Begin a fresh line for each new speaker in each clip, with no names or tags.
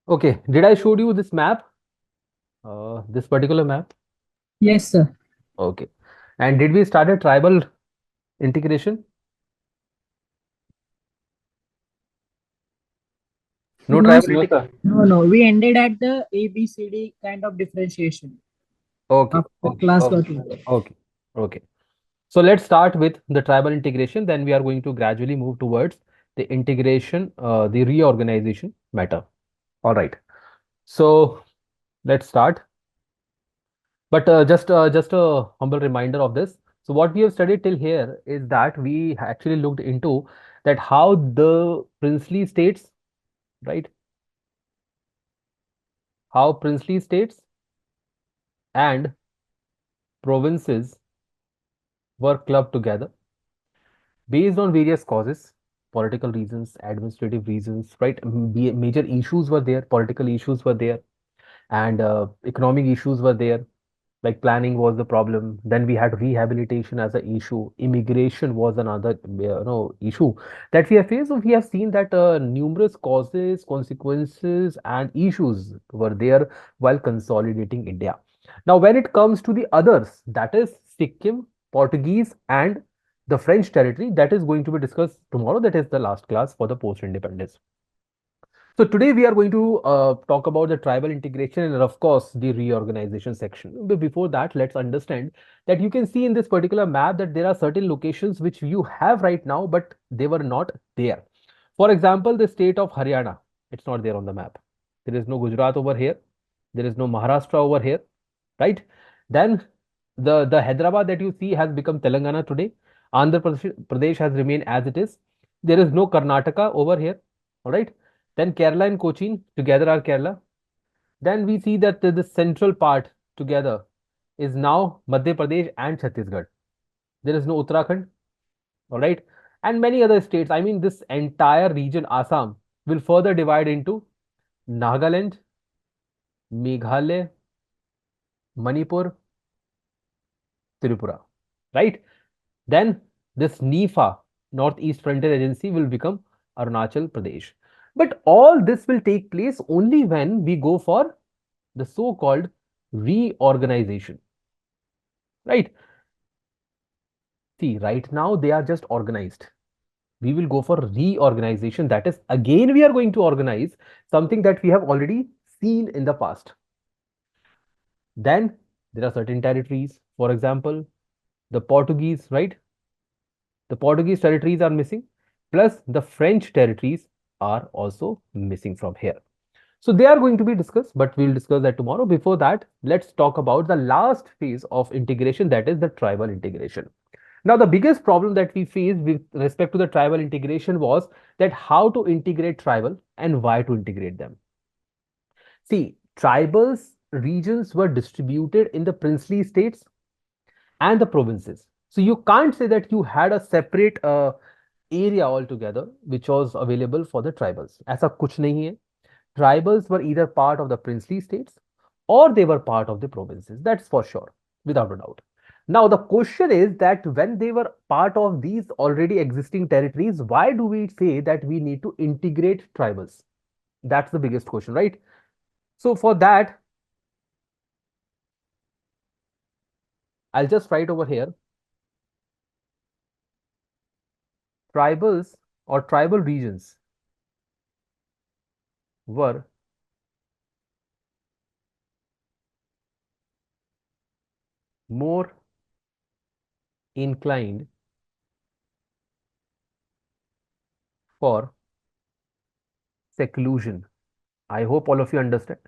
Okay, did I show you this map? This particular map?
Yes, sir.
Okay. And did we start a tribal integration? No
No,
tribal
sir.
No,
integration?
sir.
No. We ended at the ABCD kind of differentiation
Okay,
after
okay,
class
okay,
got over.
okay, okay. So let's start with the tribal integration. Then we are going to gradually move towards the integration, the reorganization matter. All right. So let's start. But just a humble reminder of this. So what we have studied till here is that we actually looked into that how the princely states, right? How princely states and provinces were clubbed together based on various causes, political reasons, administrative reasons, right? Major issues were there, political issues were there, and economic issues were there. Like planning was the problem. Then we had rehabilitation as an issue. Immigration was another issue that we have faced. So we have seen that numerous causes, consequences, and issues were there while consolidating India. Now, when it comes to the others, that is Sikkim, Portuguese, and the French territory, that is going to be discussed tomorrow. That is the last class for the post-independence. So today we are going to talk about the tribal integration and of course the reorganization section. But before that, let's understand that you can see in this particular map that there are certain locations which you have right now, but they were not there. For example, the state of Haryana, it's not there on the map. There is no Gujarat over here. There is no Maharashtra over here, right? Then the Hyderabad that you see has become Telangana today. Andhra Pradesh has remained as it is. There is no Karnataka over here, all right? Then Kerala and Cochin together are Kerala. Then we see that the central part together is now Madhya Pradesh and Chhattisgarh. There is no Uttarakhand, all right? And many other states. I mean, this entire region, Assam, will further divide into Nagaland, Meghalaya, Manipur, Tripura, right? Then this NIFA, Northeast Frontier Agency, will become Arunachal Pradesh. But all this will take place only when we go for the so-called reorganization, right? See, right now they are just organized. We will go for reorganization. That is, again, we are going to organize something that we have already seen in the past. Then there are certain territories, for example, the Portuguese, right? The Portuguese territories are missing, plus the French territories are also missing from here. So they are going to be discussed, but we'll discuss that tomorrow. Before that, let's talk about the last phase of integration, that is the tribal integration. Now, the biggest problem that we faced with respect to the tribal integration was that how to integrate tribal and why to integrate them. See, tribals regions were distributed in the princely states and the provinces. So you can't say that you had a separate area altogether which was available for the tribals. ऐसा कुछ नहीं है. Tribals were either part of the princely states or they were part of the provinces. That's for sure, without a doubt. Now, the question is that when they were part of these already existing territories, why do we say that we need to integrate tribals? That's the biggest question, right? So, for that, I'll just write over here tribals or tribal regions were more inclined for seclusion. I hope all of you understand.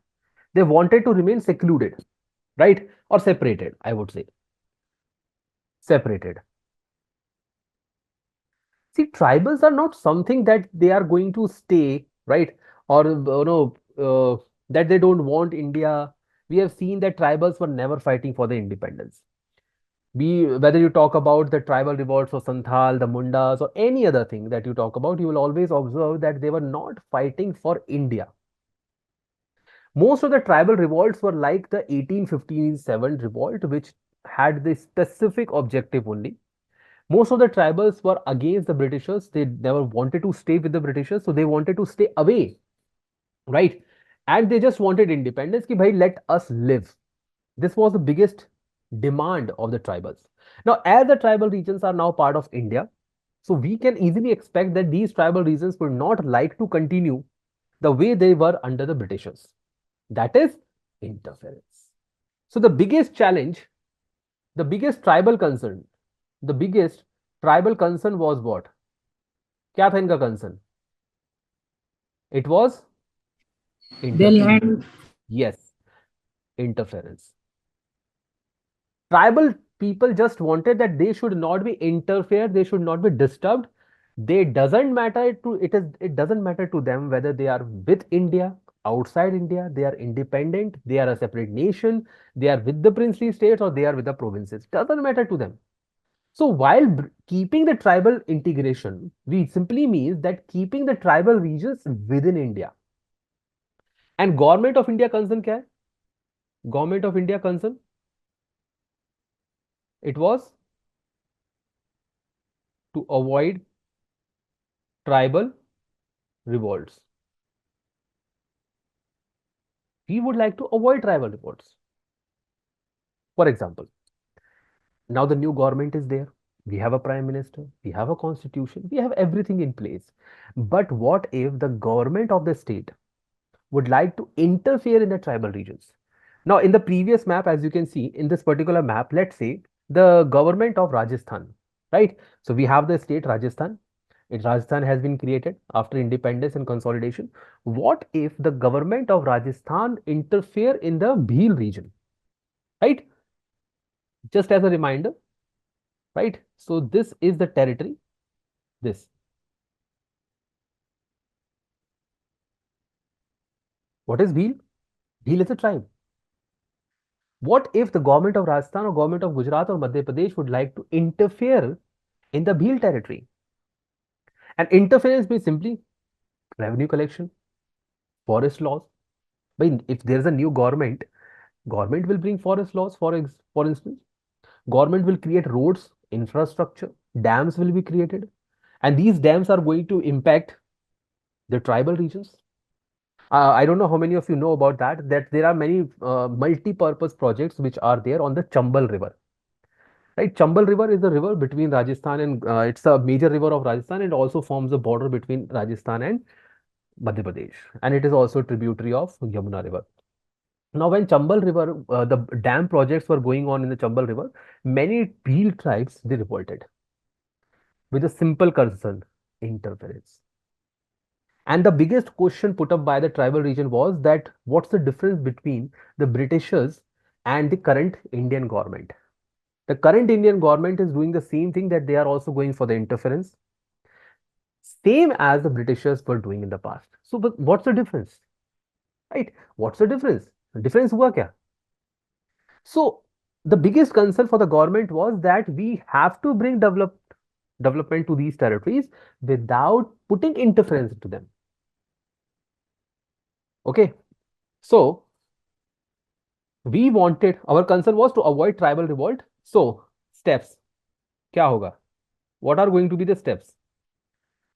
They wanted to remain secluded, right? Or separated, I would say. Separated. See, tribals are not something that they are going to stay, right? Or, that they don't want India. We have seen that tribals were never fighting for the independence. Whether you talk about the tribal revolts or Santhal, the Mundas, or any other thing that you talk about, you will always observe that they were not fighting for India. Most of the tribal revolts were like the 1857 revolt, which had the specific objective only. Most of the tribals were against the Britishers. They never wanted to stay with the Britishers, so they wanted to stay away, right? and they just wanted independence ki bhai let us live. This was the biggest demand of the tribals. Now as the tribal regions are now part of India, so we can easily expect that these tribal regions would not like to continue the way they were under the Britishers, that is interference. So the biggest challenge, the biggest tribal concern, the biggest tribal concern was what? क्या था इनका concern? It was
Their
interference.
land.
Yes, interference. Tribal people just wanted that they should not be interfered, they should not be disturbed. They doesn't matter to it doesn't matter to them whether they are with India, outside India, they are independent, they are a separate nation, they are with the princely states or they are with the provinces. Doesn't matter to them. So while keeping the tribal integration, we simply means that keeping the tribal regions within India. And government of India concern क्या है? Government of India concern, it was to avoid tribal revolts. We would like to avoid tribal revolts. For example, now the new government is there. We have a prime minister, we have a constitution, we have everything in place. But what if the government of the state would like to interfere in the tribal regions? Now, in the previous map, as you can see, in this particular map, let's say the government of Rajasthan, right? So we have the state Rajasthan. Rajasthan has been created after independence and consolidation. What if the government of Rajasthan interfere in the Bhil region, right? Just as a reminder, right? So this is the territory. This. What is Bhil? Bhil is a tribe. What if the government of Rajasthan or government of Gujarat or Madhya Pradesh would like to interfere in the Bhil territory? And interference means simply revenue collection, forest laws. But if there is a new government, government will bring forest laws. For instance, government will create roads, infrastructure, dams will be created, and these dams are going to impact the tribal regions. I don't know how many of you know about that. That there are many multi-purpose projects which are there on the Chambal River. Right, Chambal River is the river between Rajasthan and it's a major river of Rajasthan and also forms the border between Rajasthan and Madhya Pradesh, and it is also a tributary of Yamuna River. Now, when Chambal River, the dam projects were going on in the Chambal River, many Bhil tribes they revolted with a simple concern: interference. And the biggest question put up by the tribal region was that what's the difference between the Britishers and the current Indian government? The current Indian government is doing the same thing, that they are also going for the interference, same as the Britishers were doing in the past. So, but what's the difference? Right? What's the difference? The difference हुआ क्या? So, the biggest concern for the government was that we have to bring development to these territories without putting interference into them. Okay. So, we wanted, our concern was to avoid tribal revolt. So, steps. क्या होगा? What are going to be the steps?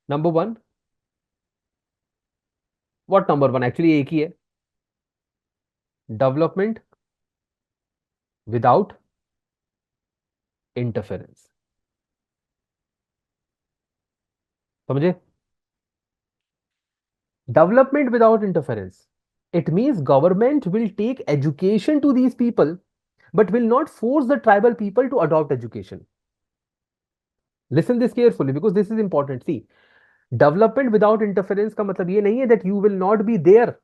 Number one. What number one? Actually, एक ही है. Development without interference. समझे? Development without interference. It means government will take education to these people, but will not force the tribal people to adopt education. Listen this carefully because this is important. See, development without interference का मतलब ये नहीं है that you will not be there.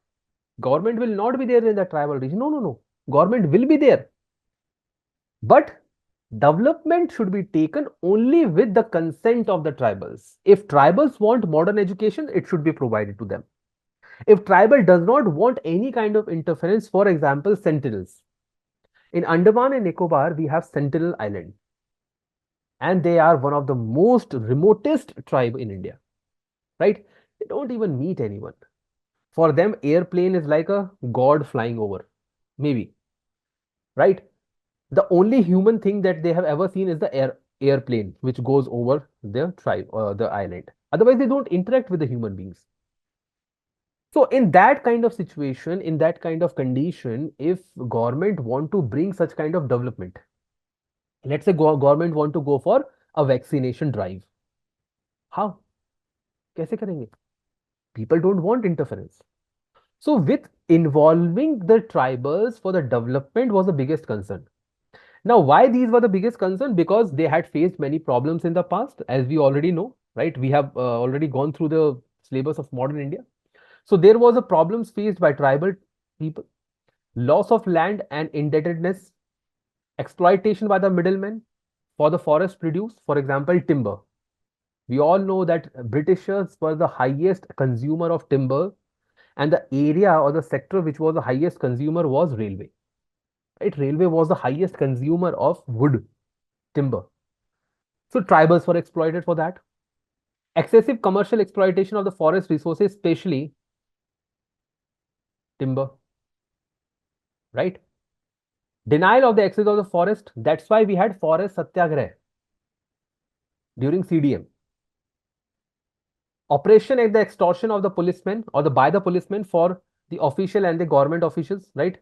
Government will not be there in the tribal region. No, no, no. Government will be there. But development should be taken only with the consent of the tribals. If tribals want modern education, it should be provided to them. If tribal does not want any kind of interference, for example, sentinels. In Andaman and Nicobar, we have Sentinel Island. And they are one of the most remotest tribe in India. Right? They don't even meet anyone. For them, airplane is like a god flying over. Maybe. Right? The only human thing that they have ever seen is the airplane which goes over their tribe or the island. Otherwise, they don't interact with the human beings. So in that kind of situation, in that kind of condition, if government want to bring such kind of development, let's say government want to go for a vaccination drive, how, कैसे करेंगे? People don't want interference. So with involving the tribals for the development was the biggest concern. Now, why these were the biggest concern? Because they had faced many problems in the past, as we already know, right? We have already gone through the syllabus of modern India. So there was a problems faced by tribal people, loss of land and indebtedness, exploitation by the middlemen for the forest produce, for example, timber. We all know that Britishers were the highest consumer of timber, and the area or the sector which was the highest consumer was railway. Right? Railway was the highest consumer of wood, timber. So tribals were exploited for that. Excessive commercial exploitation of the forest resources, especially timber, right? Denial of the access of the forest. That's why we had forest satyagrah during CDM. Operation and the extortion of the policemen or the by the policemen for the official and the government officials, right?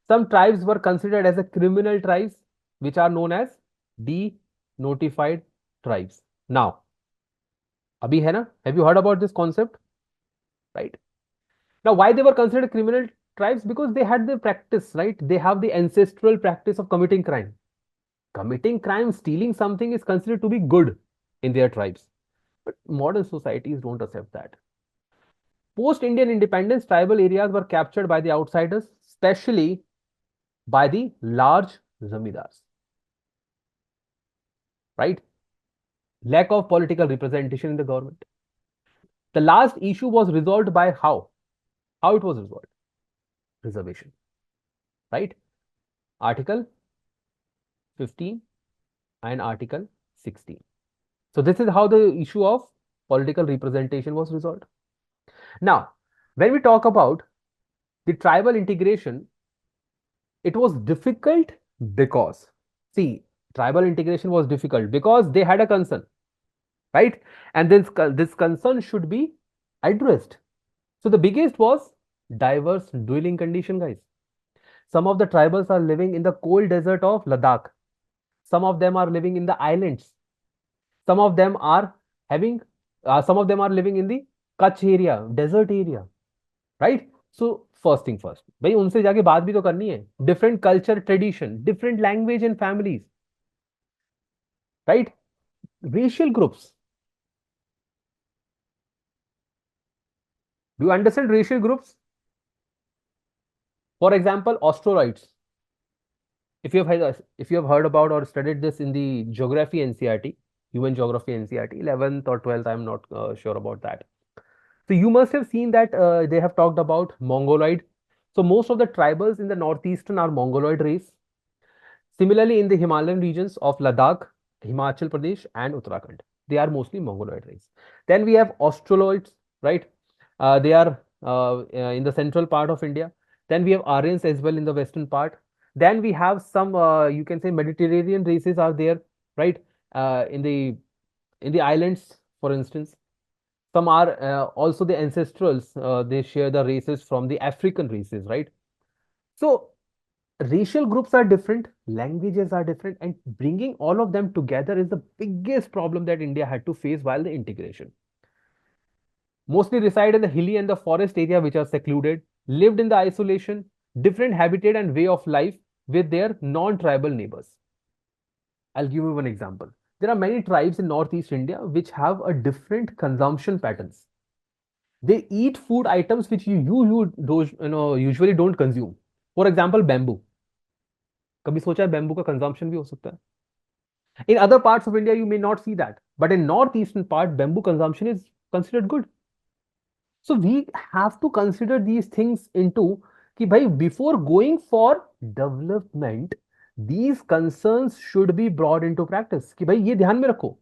Some tribes were considered as a criminal tribes, which are known as de-notified tribes. Now, abhi hai na? Have you heard about this concept? Right. Now, why they were considered criminal tribes? Because they had the practice, right? They have the ancestral practice of committing crime. Committing crime, stealing something is considered to be good in their tribes. But modern societies don't accept that. Post-Indian independence, tribal areas were captured by the outsiders, especially by the large zamindars. Right? Lack of political representation in the government. The last issue was resolved by how? How it was resolved? Reservation. Right? Article 15 and Article 16. So this is how the issue of political representation was resolved. Now, when we talk about the tribal integration, it was difficult because, see, tribal integration was difficult because they had a concern, right? And this concern should be addressed. So the biggest was diverse dwelling condition, guys. Some of the tribals are living in the cold desert of Ladakh. Some of them are living in the islands. Some of them are having, some of them are living in the Kutch area, desert area, right? So first thing first, भाई उनसे जाके बात भी तो करनी है. Different culture, tradition, different language and families, right? Racial groups. Do you understand racial groups? For example, Australoids. If you have heard about or studied this in the geography NCRT, human geography NCRT, 11th or 12th, I'm not sure about that. So you must have seen that they have talked about Mongoloid. So most of the tribals in the northeastern are Mongoloid race. Similarly, in the Himalayan regions of Ladakh, Himachal Pradesh, and Uttarakhand, they are mostly Mongoloid race. Then we have Australoids, right? They are in the central part of India. Then we have Aryans as well in the western part. Then we have some, you can say, Mediterranean races are there, right? In the islands, for instance. Some are also the ancestrals. They share the races from the African races, right? So racial groups are different, languages are different, and bringing all of them together is the biggest problem that India had to face while the integration. Mostly reside in the hilly and the forest area which are secluded, lived in the isolation, different habitat and way of life with their non-tribal neighbors. I'll give you one example. There are many tribes in Northeast India which have a different consumption patterns. They eat food items which usually don't consume. For example, bamboo. कभी सोचा है bamboo का consumption भी हो सकता है? In other parts of India, you may not see that, but in northeastern part, bamboo consumption is considered good. So we have to consider these things into कि भाई before going for development, these concerns should be brought into practice. कि भाई ये ध्यान में रखो.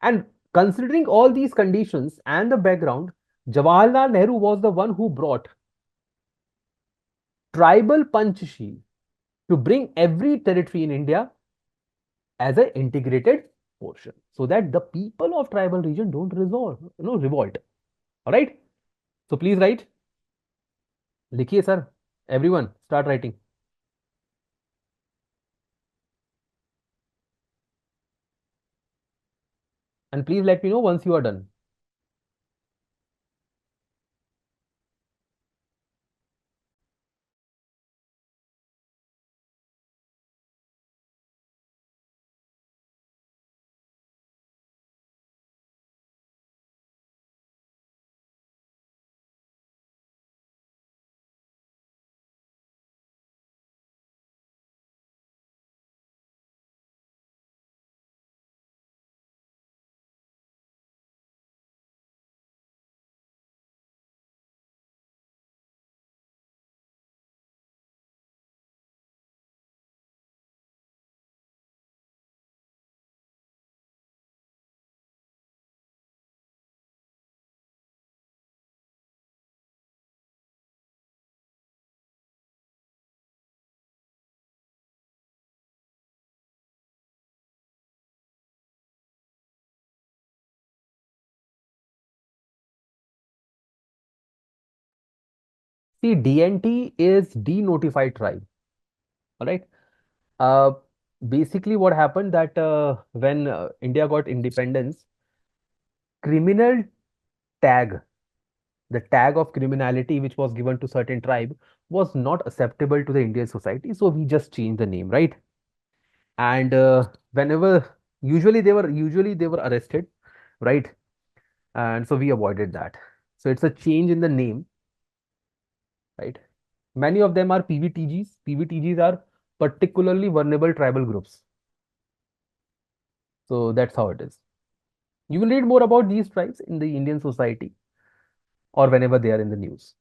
And considering all these conditions and the background, Jawaharlal Nehru was the one who brought tribal punchsheel to bring every territory in India as an integrated portion so that the people of tribal region don't revolt. All right. So please write. लिखिए sir. Everyone, start writing. And please let me know once you are done. See, DNT is denotified tribe. All right. Uh, Basically, what happened that when India got independence, criminal tag, the tag of criminality which was given to certain tribe was not acceptable to the Indian society. So we just changed the name, right? And whenever usually they were arrested, right? And so we avoided that. So it's a change in the name, right? Many of them are PVTGs. PVTGs are particularly vulnerable tribal groups. So that's how it is. You will read more about these tribes in the Indian society or whenever they are in the news.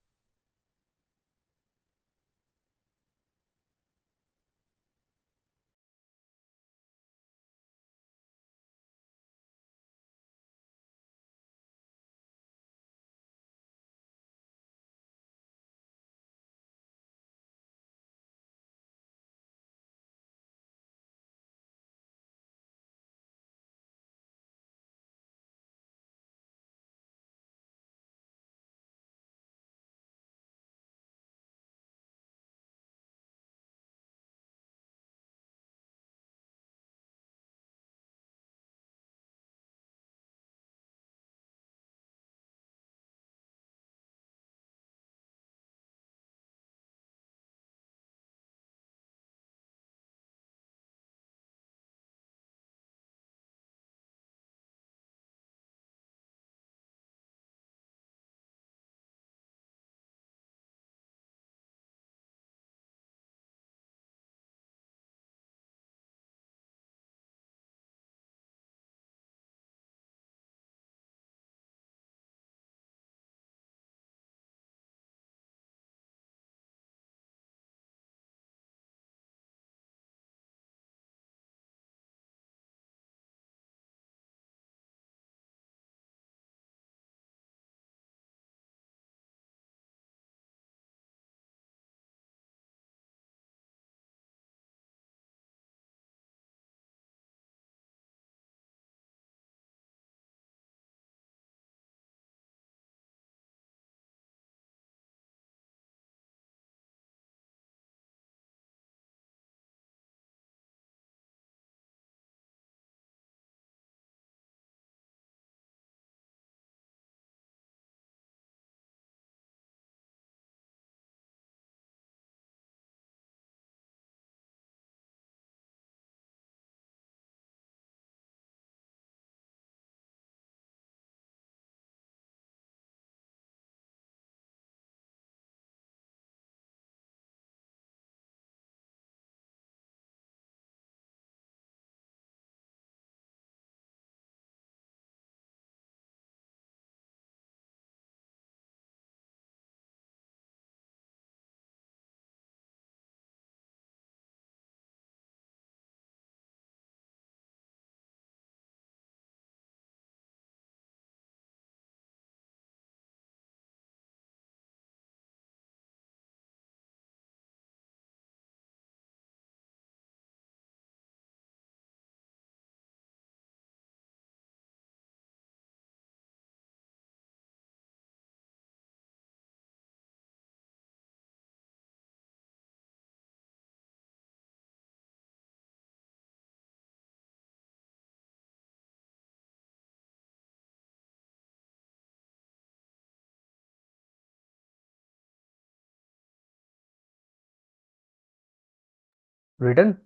written?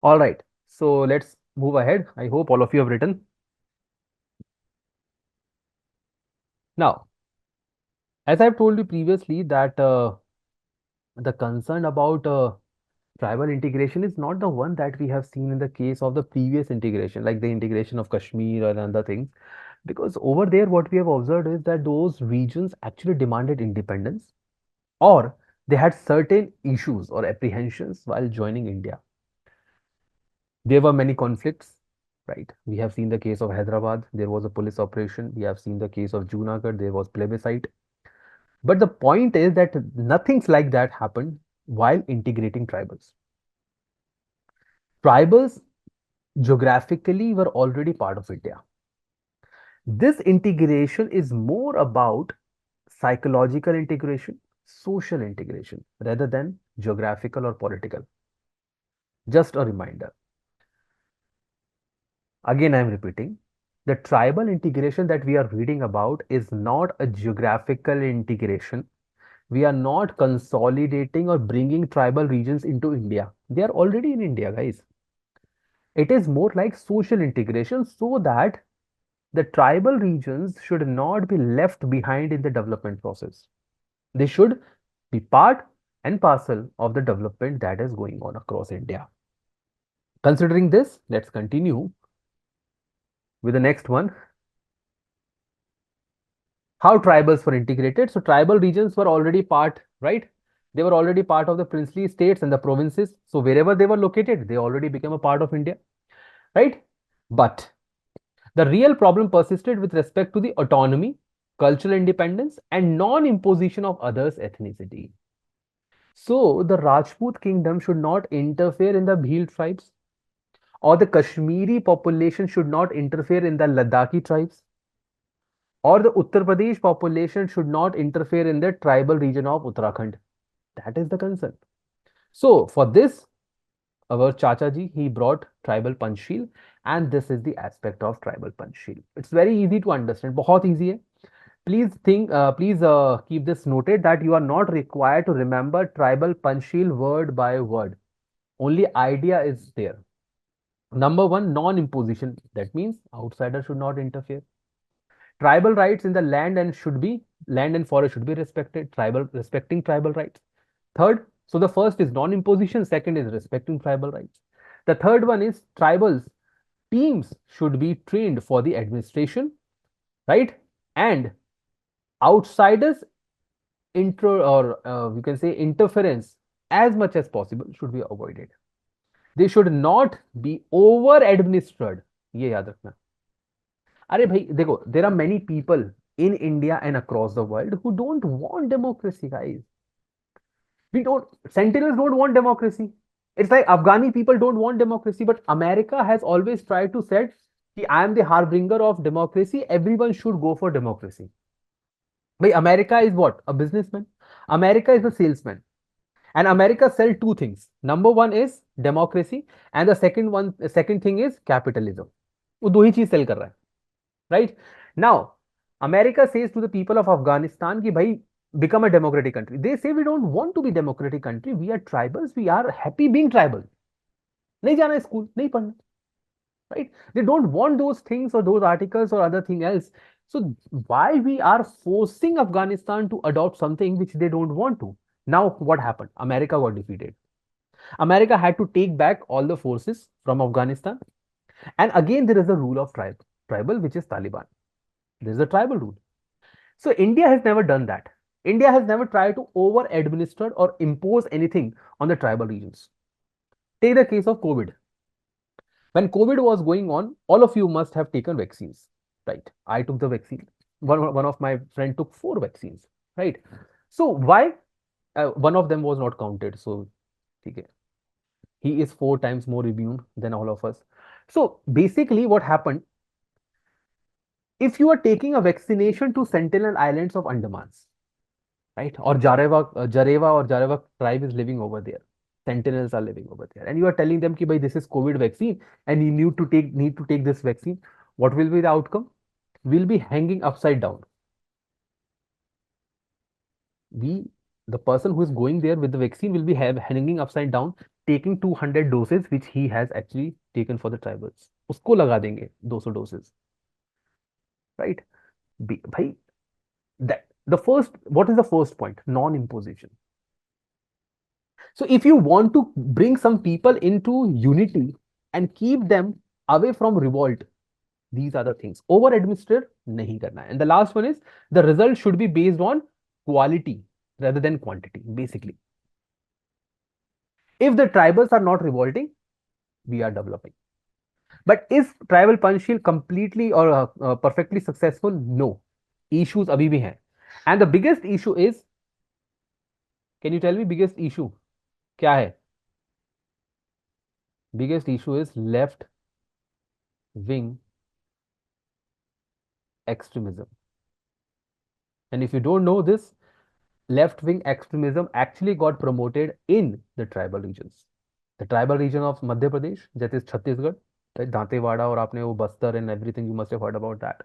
All right. So let's move ahead. I hope all of you have written. Now, as I've told you previously that the concern about tribal integration is not the one that we have seen in the case of the previous integration, like the integration of Kashmir or other things. Because over there, what we have observed is that those regions actually demanded independence, or they had certain issues or apprehensions while joining India. There were many conflicts, right? We have seen the case of Hyderabad, there was a police operation. We have seen the case of Junagadh, there was plebiscite. But the point is that nothing like that happened while integrating tribals. Tribals geographically were already part of India. This integration is more about psychological integration, social integration, rather than geographical or political. Just a reminder. Again, I am repeating. The tribal integration that we are reading about is not a geographical integration. We are not consolidating or bringing tribal regions into India. They are already in India, guys. It is more like social integration so that the tribal regions should not be left behind in the development process. They should be part and parcel of the development that is going on across India. Considering this, let's continue with the next one. How tribals were integrated. So tribal regions were already part, right? They were already part of the princely states and the provinces. So wherever they were located, they already became a part of India, right? But the real problem persisted with respect to the autonomy, cultural independence, and non-imposition of others' ethnicity. So the Rajput kingdom should not interfere in the Bhil tribes, or the Kashmiri population should not interfere in the Ladakhi tribes, or the Uttar Pradesh population should not interfere in the tribal region of Uttarakhand. That is the concern. So for this, our Chachaji, he brought tribal punchsheel, and this is the aspect of tribal punchsheel. It's very easy to understand. बहुत easy है. Please keep this noted that you are not required to remember tribal punchsheel word by word. Only idea is there. Number one, non-imposition. That means outsider should not interfere. Tribal rights in the land and forest should be respected. Respecting tribal rights. Third, so the first is non-imposition. Second is respecting tribal rights. The third one is tribals teams should be trained for the administration, right? And outsiders intro or we can say interference as much as possible should be avoided. They should not be over administered. ये याद रखना. अरे भाई देखो, there are many people in India and across the world who don't want democracy, guys. We don't, Sentinels don't want democracy. It's like Afghani people don't want democracy, but America has always tried to say, I am the harbinger of democracy. Everyone should go for democracy. But America is what? A businessman. America is a salesman. And America sell two things. Number one is democracy, and the second thing is capitalism. वो दो ही चीज cell कर रहा है, right? Now, America says to the people of Afghanistan कि भाई become a democratic country. They say we don't want to be democratic country. We are tribals. We are happy being tribal. नहीं जाना school, नहीं पढ़ना, right? They don't want those things or those articles or other thing else. So why we are forcing Afghanistan to adopt something which they don't want to? Now what happened? America got defeated. America had to take back all the forces from Afghanistan. And again, there is a rule of tribal, which is Taliban. There is a tribal rule. So India has never done that. India has never tried to over administer or impose anything on the tribal regions. Take the case of COVID. When COVID was going on, all of you must have taken vaccines, right? I took the vaccine. One of my friend took 4 vaccines, right? So why one of them was not counted? So, okay. He is 4 times more immune than all of us. So basically, what happened, if you are taking a vaccination to Sentinel Islands of Andamans, right? Or Jareva tribe is living over there. Sentinels are living over there, and you are telling them, "Ki, bhai, this is COVID vaccine, and you need to take this vaccine." What will be the outcome? We'll be hanging upside down. We, the person who is going there with the vaccine, will be hanging upside down, taking 200 doses, which he has actually taken for the tribals. उसको लगा देंगे 200 doses, right? Bhai, that the first. What is the first point? Non-imposition. So if you want to bring some people into unity and keep them away from revolt, these are the things. Over administer nahi karna. And the last one is the result should be based on quality rather than quantity, basically. If the tribals are not revolting, we are developing. But is tribal punchsheel completely or perfectly successful? No. Issues abhi bhi hain. And the biggest issue is, can you tell me biggest issue? Kya hai? Biggest issue is left wing extremism. And if you don't know this, left wing extremism actually got promoted in the tribal regions. The tribal region of Madhya Pradesh, that is Chhattisgarh, right? Dantewada or aapne wo Bastar and everything, you must have heard about that.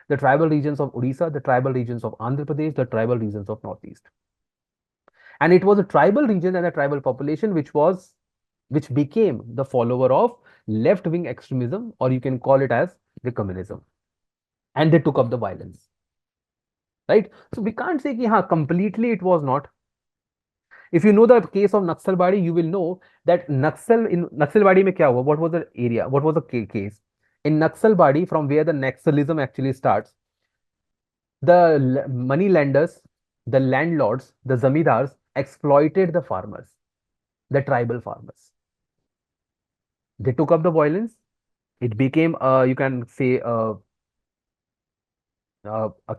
The tribal regions of Odisha, the tribal regions of Andhra Pradesh, the tribal regions of Northeast. And it was a tribal region and a tribal population which became the follower of left wing extremism, or you can call it as the communism. And they took up the violence. Right? So we can't say ki, completely it was not. If you know the case of Naxalbari, you will know that Naxalbari mein kya hua? What was the area? What was the case? In Naxalbari, from where the Naxalism actually starts, the money lenders, the landlords, the zamidars exploited the farmers, the tribal farmers. They took up the violence. It became, you can say, a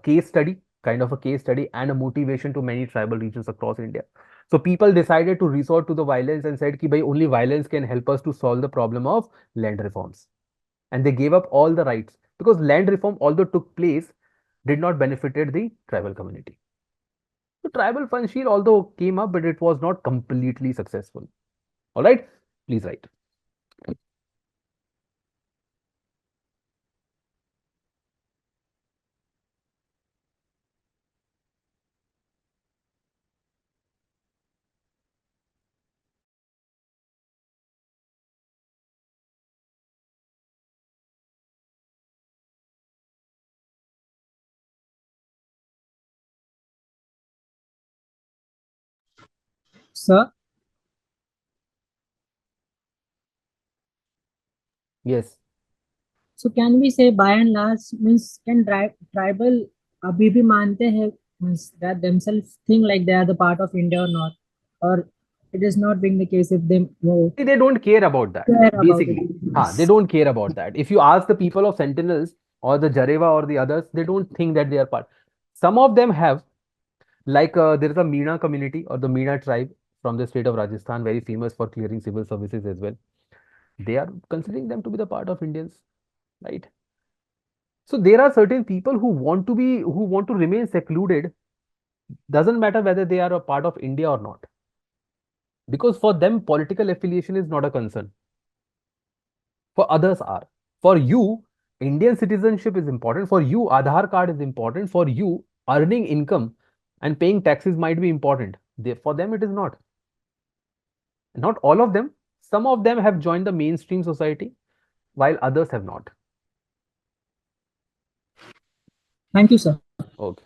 case study, kind of a case study, and a motivation to many tribal regions across India. So people decided to resort to the violence and said ki bhai, only violence can help us to solve the problem of land reforms. And they gave up all the rights because land reform, although took place, did not benefited the tribal community. So tribal punchsheel although came up, but it was not completely successful. All right, please write.
Sir,
Yes.
so can we say by and large means can tribal abhi bhi mante hai means that themselves think like they are the part of India or not, or it is not being the case if they know
See, they don't care about that,
care about it.
basically. They don't care about that. If you ask the people of Sentinels or the Jareva or the others, they don't think that they are part. Some of them have, like there is a Meena community or the Meena tribe from the state of Rajasthan, very famous for clearing civil services as well. They are considering them to be the part of Indians, right? So there are certain people who want to remain secluded. Doesn't matter whether they are a part of India or not, because for them political affiliation is not a concern. For others are. For you, Indian citizenship is important. For you, Aadhaar card is important. For you, earning income and paying taxes might be important. For them, it is not. Not all of them. Some of them have joined the mainstream society, while others have not.
Thank you, sir.
Okay.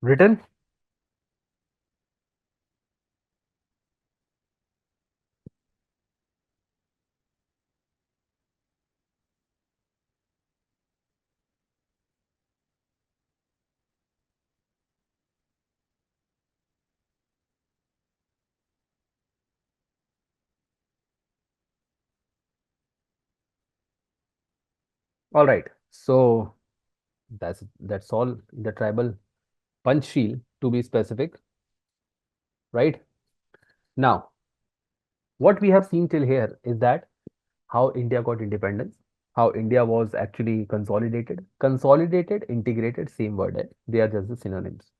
Written. All right. So that's all in the tribal punchsheel, to be specific, right? Now, what we have seen till here is that how India got independence, how India was actually consolidated. Consolidated, integrated, same word. They are just the synonyms.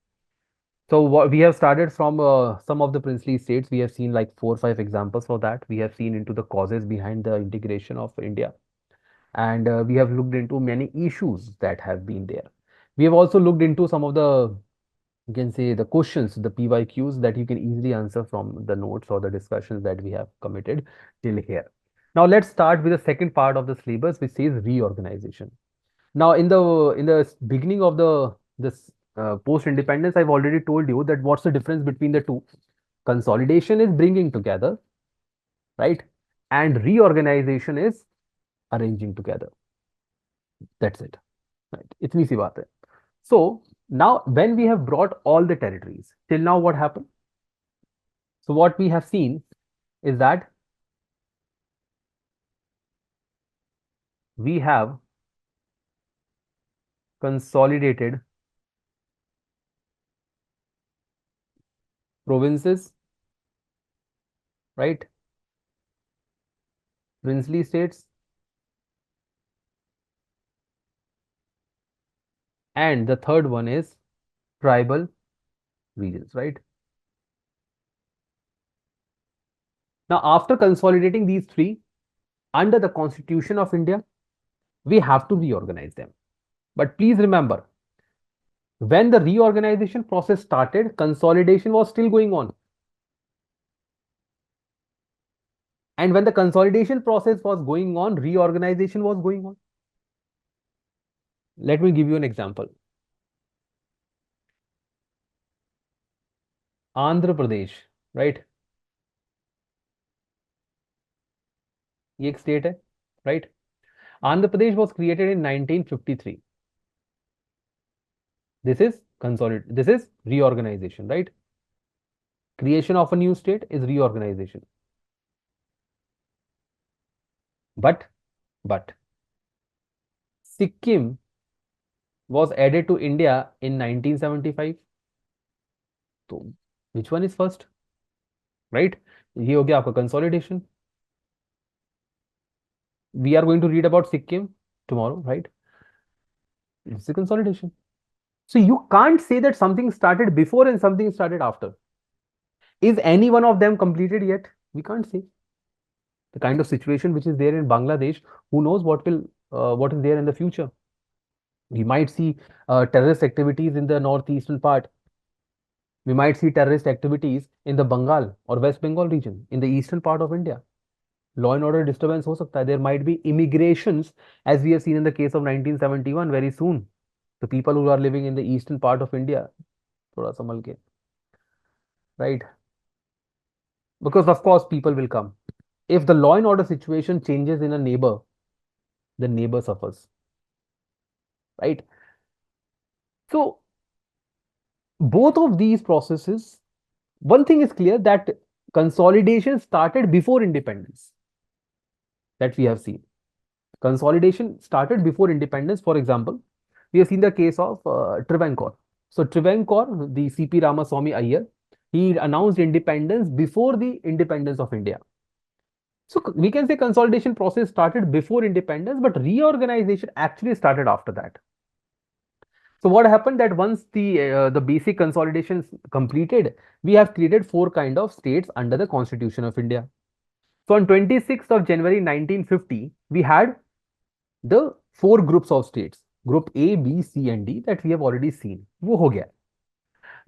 So what we have started from some of the princely states. We have seen like 4 or 5 examples for that. We have seen into the causes behind the integration of India, and we have looked into many issues that have been there. We have also looked into some of the, you can say, the questions, the PYQs that you can easily answer from the notes or the discussions that we have committed till here. Now let's start with the second part of the syllabus, which says reorganization. Now in the beginning of the this post independence, I've already told you that what's the difference between the two. Consolidation is bringing together, right? And reorganization is arranging together. That's it. Right. इतनी सी बात है. So now when we have brought all the territories, till now what happened? So what we have seen is that we have consolidated provinces, right? Princely states, and the third one is tribal regions, right? Now, after consolidating these three under the Constitution of India, we have to reorganize them. But please remember, when the reorganization process started, consolidation was still going on. And when the consolidation process was going on, reorganization was going on. Let me give you an example. Andhra Pradesh, right? ये एक state है, right? Andhra Pradesh was created in 1953. This is consolidation. This is reorganization, right? Creation of a new state is reorganization. But Sikkim was added to India in 1975. So which one is first, right? ये हो गया आपका consolidation. We are going to read about Sikkim tomorrow, right? It's the consolidation. So you can't say that something started before and something started after. Is any one of them completed yet? We can't say. The kind of situation which is there in Bangladesh, who knows what is there in the future? We might see terrorist activities in the northeastern part. We might see terrorist activities in the Bengal or West Bengal region, in the eastern part of India. Law and order disturbance हो सकता है. There might be immigrations, as we have seen in the case of 1971 very soon. The people who are living in the eastern part of India, थोड़ा संभल के, right? Because of course people will come. If the law and order situation changes in a neighbor, the neighbor suffers, right? So both of these processes, one thing is clear, that consolidation started before independence, that we have seen. Consolidation started before independence. For example, we have seen the case of Travancore. So Travancore, the CP Ramaswamy Iyer, he announced independence before the independence of India. So we can say consolidation process started before independence, but reorganization actually started after that. So what happened, that once the basic consolidation completed, we have created 4 kind of states under the Constitution of India. So on 26th of January 1950, we had the 4 groups of states, group A, B, C, and D, that we have already seen. वो हो गया.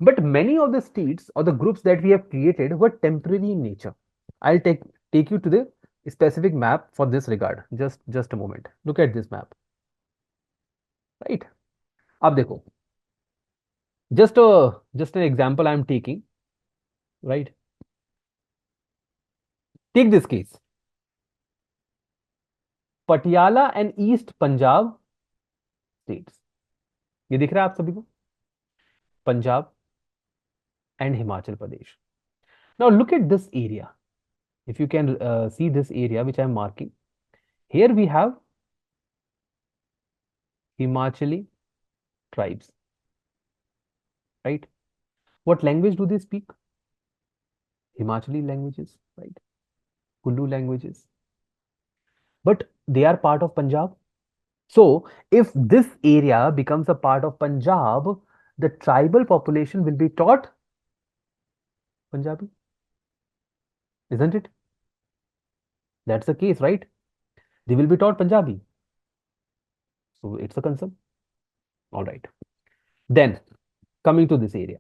But many of the states or the groups that we have created were temporary in nature. I'll take you to the specific map for this regard. Just a moment. Look at this map, right? अब देखो, Just an example I'm taking, right? Take this case. Patiala and East Punjab states. ये दिख रहा है आप सभी को? Punjab and Himachal Pradesh. Now look at this area. If you can see this area which I'm marking, here we have Himachali tribes, right? What language do they speak? Himachali languages, right? Kulu languages. But they are part of Punjab. So if this area becomes a part of Punjab, the tribal population will be taught Punjabi, isn't it? That's the case, right? They will be taught Punjabi. So it's a concern. All right. Then coming to this area.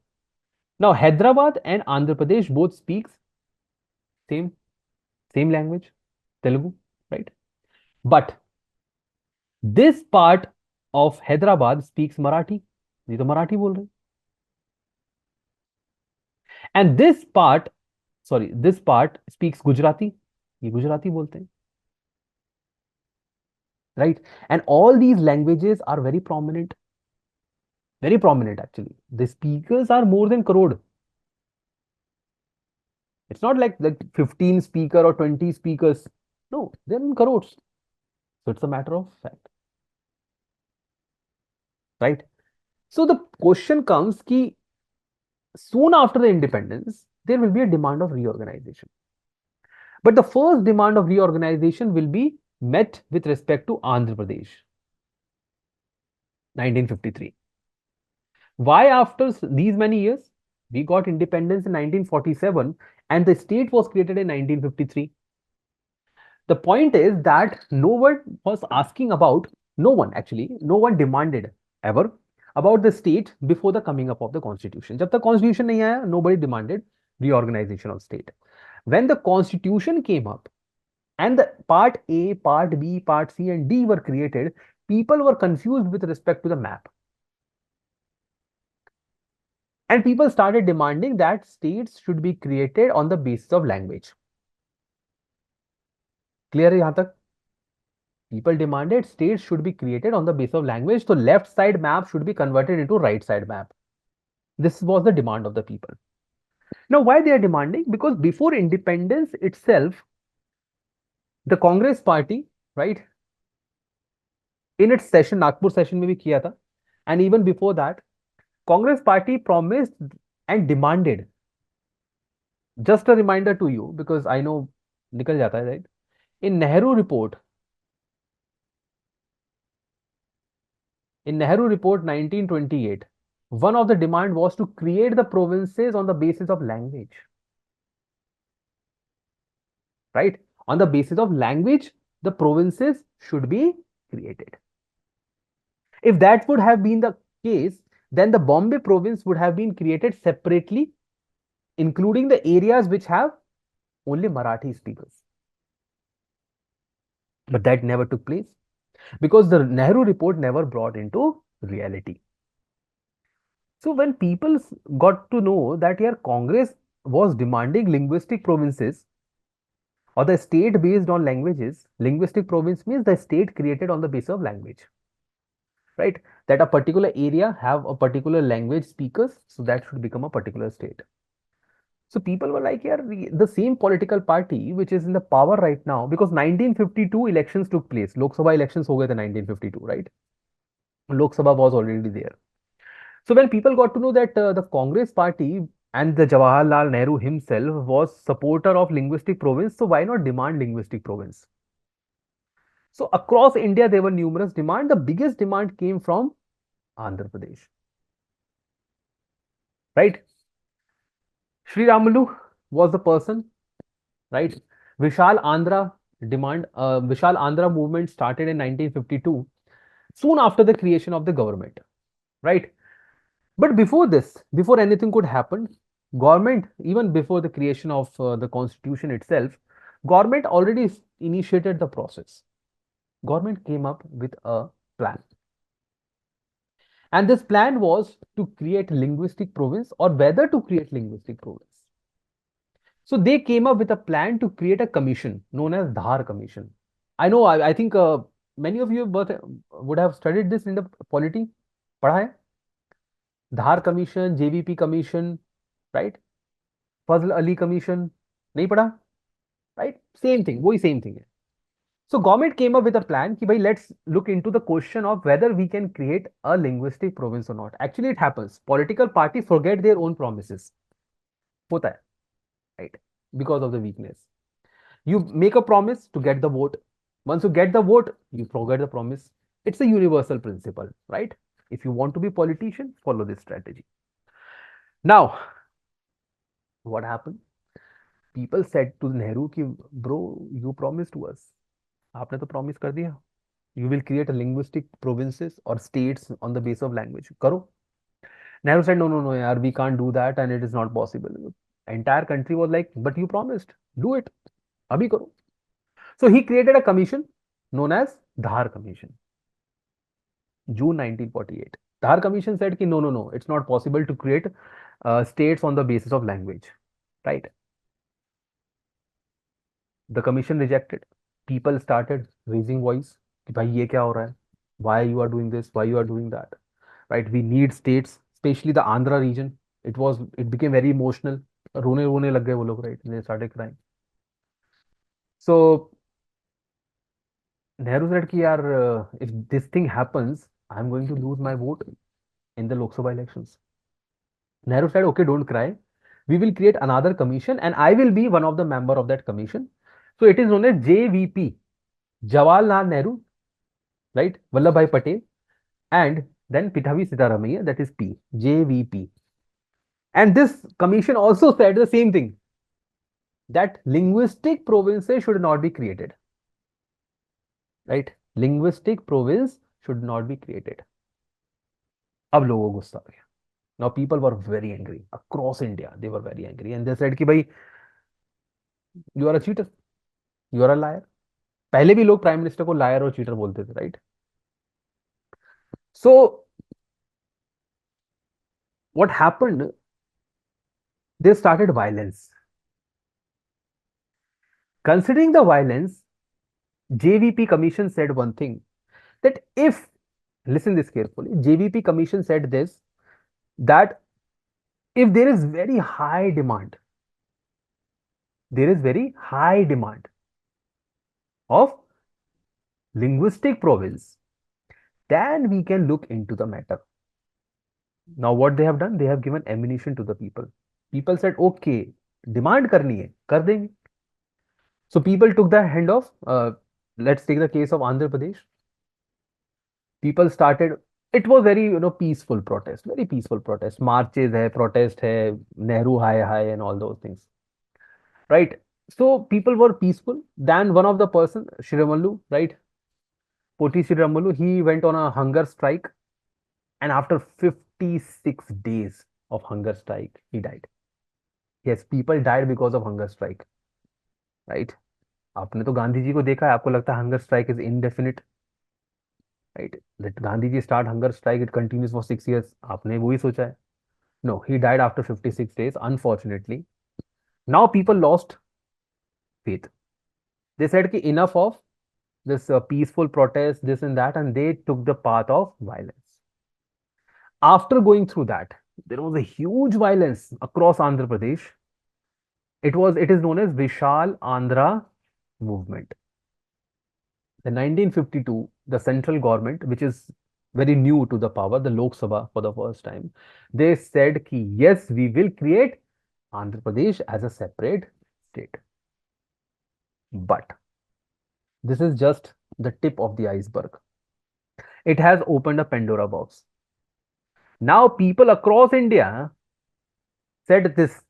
Now Hyderabad and Andhra Pradesh both speaks same same language, Telugu, right? But this part of Hyderabad speaks Marathi. ये तो मराठी बोल रहे. And this part speaks Gujarati. ये गुजराती बोलते हैं. Right? And all these languages are very prominent actually. The speakers are more than crore. It's not like 15 speaker or 20 speakers. No, they're in crores. So it's a matter of fact. Right? So the question comes ki soon after the independence, there will be a demand of reorganization. But the first demand of reorganization will be met with respect to Andhra Pradesh, 1953. Why after these many years? We got independence in 1947 and the state was created in 1953. The point is that no one was asking about, no one demanded ever about the state before the coming up of the constitution. Jab tak constitution nahi aaya, nobody demanded reorganization of state. When the constitution came up and the part A, part B, part C and D were created, people were confused with respect to the map. And people started demanding that states should be created on the basis of language. Clear है यहाँ तक? People demanded states should be created on the basis of language. So left side map should be converted into right side map. This was the demand of the people. Now, why they are demanding? Because before independence itself, the Congress party, right, in its session, Nagpur session में भी किया था, and even before that, Congress party promised and demanded. Just a reminder to you, because I know निकल जाता है, right? In Nehru report 1928, one of the demand was to create the provinces on the basis of language. Right? On the basis of language, the provinces should be created. If that would have been the case, then the Bombay province would have been created separately, including the areas which have only Marathi speakers. But that never took place because the Nehru report never brought into reality. So when people got to know that here Congress was demanding linguistic provinces or the state based on languages, linguistic province means the state created on the basis of language, right? That a particular area have a particular language speakers, so that should become a particular state. So people were like, yeah, the same political party which is in the power right now, because 1952 elections took place, Lok Sabha elections ho gaye the 1952, right? Lok Sabha was already there. So when people got to know that the Congress party and the Jawaharlal Nehru himself was supporter of linguistic province, so why not demand linguistic province? So across India, there were numerous demands. The biggest demand came from Andhra Pradesh, right? Sri Ramalu was the person, right? Vishal Andhra Vishal Andhra movement started in 1952, soon after the creation of the government, right? But before this, before anything could happen, government, even before the creation of the constitution itself, government already initiated the process. Government came up with a plan. And this plan was to create linguistic province or whether to create linguistic province. So they came up with a plan to create a commission known as Dhar Commission. I know, I think many of you would have studied this in the polity. पढ़ा है धार commission, JVP commission, right, फजल Ali commission, नहीं पढ़ा, right, same thing, वही same thing है. So government came up with a plan कि भाई let's look into the question of whether we can create a linguistic province or not. Actually it happens. Political parties forget their own promises. होता है, right? Because of the weakness. You make a promise to get the vote. Once you get the vote, you forget the promise. It's a universal principle, right? If you want to be a politician, follow this strategy. Now, what happened? People said to Nehru कि bro, you promised to us. आपने तो promise कर दिया. You will create a linguistic provinces or states on the basis of language. करो. Nehru said, no, no, no, yaar, we can't do that and it is not possible. Entire country was like, but you promised, do it. Abhi karo. So he created a commission known as Dhar Commission, June 1948. Dhar Commission said कि no, no, no, it's not possible to create states on the basis of language, right? The commission rejected. People started raising voice कि भाई ये क्या हो रहा है? Why you are doing this? Why you are doing that? Right? We need states, especially the Andhra region. It became very emotional. रोने रोने लग गए वो लोग, right? They started crying. So Nehru said कि यार if this thing happens, I'm going to lose my vote in the Lok Sabha elections. Nehru said, okay, don't cry. We will create another commission and I will be one of the member of that commission. So it is known as JVP, Jawaharlal Nehru, right? Vallabhbhai Patel, and then Pithavi Sitaramaiah, that is P, JVP. And this commission also said the same thing, that linguistic provinces should not be created, right? Linguistic province should not be created. अब लोगों को गुस्सा आ गया. Now people were very angry across India. They were very angry and they said कि भाई you are a cheater, you are a liar. पहले भी लोग प्राइम मिनिस्टर को लायर और चीटर बोलते थे, right? So what happened, they started violence. Considering the violence, JVP commission said one thing, that if, listen this carefully, JVP commission said this, that if there is very high demand, there is very high demand of linguistic province, then we can look into the matter. Now what they have done, they have given ammunition to the people. People said, okay, demand करनी है, कर देंगे. So people took the hand of, let's take the case of Andhra Pradesh. People started, it was very, peaceful protest, very peaceful protest. Marches hai, protest hai, Nehru high high and all those things, right? So people were peaceful. Then one of the person, Shiramalu, right? Poti Shiramalu, he went on a hunger strike, and after 56 days of hunger strike, he died. Yes, people died because of hunger strike, right? आपने तो गांधी जी को देखा है, आपको लगता है hunger strike is indefinite, right? Let Gandhi ji start hunger strike, it continues for 6 years. आपने वही सोचा है? No, he died after 56 days, unfortunately. Now people lost faith. They said कि enough of this peaceful protest, this and that, and they took the path of violence. After going through that, there was a huge violence across Andhra Pradesh. It is known as Vishal Andhra movement. In 1952, the central government, which is very new to the power, the Lok Sabha for the first time, they said ki yes, we will create Andhra Pradesh as a separate state. But this is just the tip of the iceberg. It has opened a Pandora box. Now people across India said this,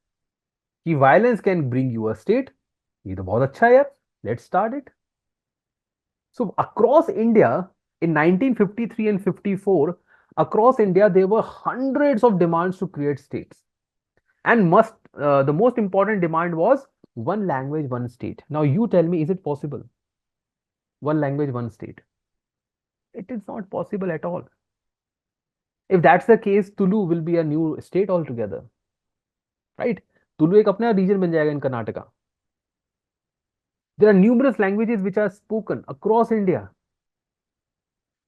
कि violence can bring you a state. ये तो बहुत अच्छा है यार, let's start it. So across India in 1953 and 54, across India there were hundreds of demands to create states, and the most important demand was one language, one state. Now you tell me, is it possible? One language, one state. It is not possible at all. If that's the case, Tulu will be a new state altogether, right? Tulu एक अपना region बन जाएगा in Karnataka. There are numerous languages which are spoken across India.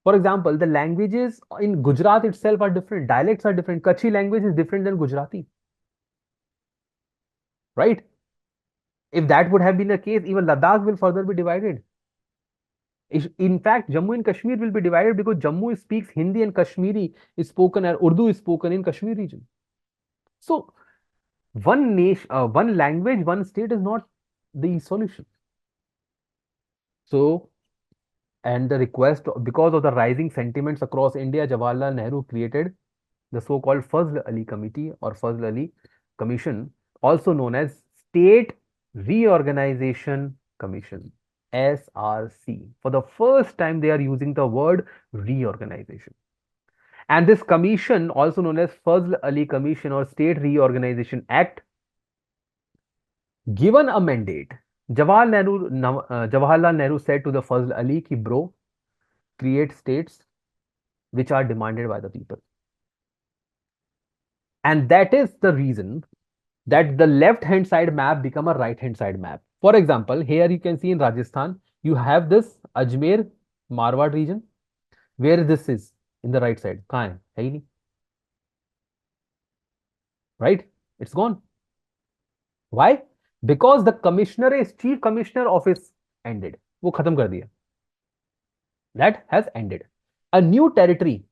For example, the languages in Gujarat itself are different. Dialects are different. Kutchi language is different than Gujarati, right? If that would have been the case, even Ladakh will further be divided. In fact, Jammu and Kashmir will be divided because Jammu speaks Hindi and Kashmiri is spoken and Urdu is spoken in Kashmir region. So one nation, one language, one state is not the solution. So, and the request, because of the rising sentiments across India, Jawaharlal Nehru created the so-called Fazl Ali Committee or Fazl Ali Commission, also known as State Reorganization Commission, SRC. For the first time, they are using the word reorganization. And this commission, also known as Fazl Ali Commission or State Reorganization Act, given a mandate, Jawaharlal Nehru said to the Fazl Ali ki bro, create states which are demanded by the people. And that is the reason that the left hand side map become a right hand side map. For example, here you can see in Rajasthan, you have this Ajmer Marwad region, where this is in the right side. कहाँ है ही नहीं, right? It's gone. Why? Because the commissioner is chief commissioner office ended. वो खत्म कर दिया. That has ended. A new territory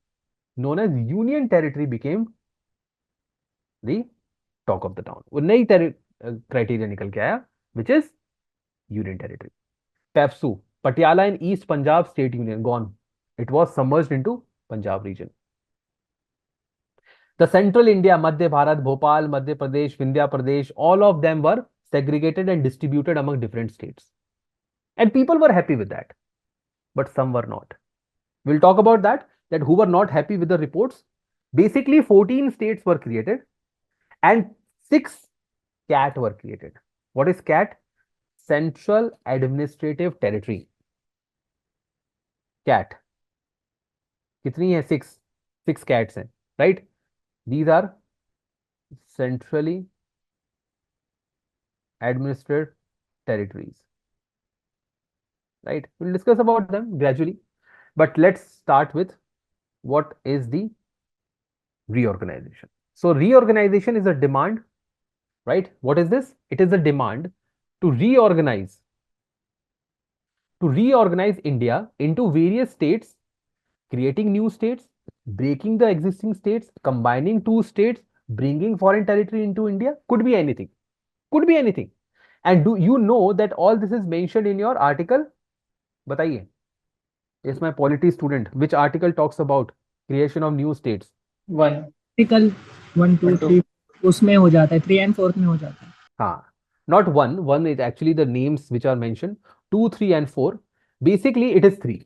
known as Union Territory became the talk of the town. वो नई criteria निकल के आया, which is Union Territory. PEPSU, Patiala in East Punjab State Union, gone. It was submerged into Punjab region. The Central India, Madhya Bharat, Bhopal, Madhya Pradesh, Vindhya Pradesh, all of them were segregated and distributed among different states. And people were happy with that, but some were not. We'll talk about that who were not happy with the reports. Basically, 14 states were created and 6 CAT were created. What is CAT? Central Administrative Territory. CAT. कितनी है? 6 CATs हैं, right? These are centrally administered territories, right? We'll discuss about them gradually, but let's start with what is the reorganization. So reorganization is a demand, right? What is this? It is a demand to reorganize India into various states, creating new states, breaking the existing states, combining 2 states, bringing foreign territory into India. Could be anything. Could be anything. And do you know that all this is mentioned in your article? बताइए. Yes, my polity student. Which article talks about creation of new states?
One
article 1 2
One, two.
3 उसमें हो जाता है, 3 and 4 में हो जाता है.
हाँ, not one. One is actually the names which are mentioned. 2, 3, and 4. Basically, it is 3.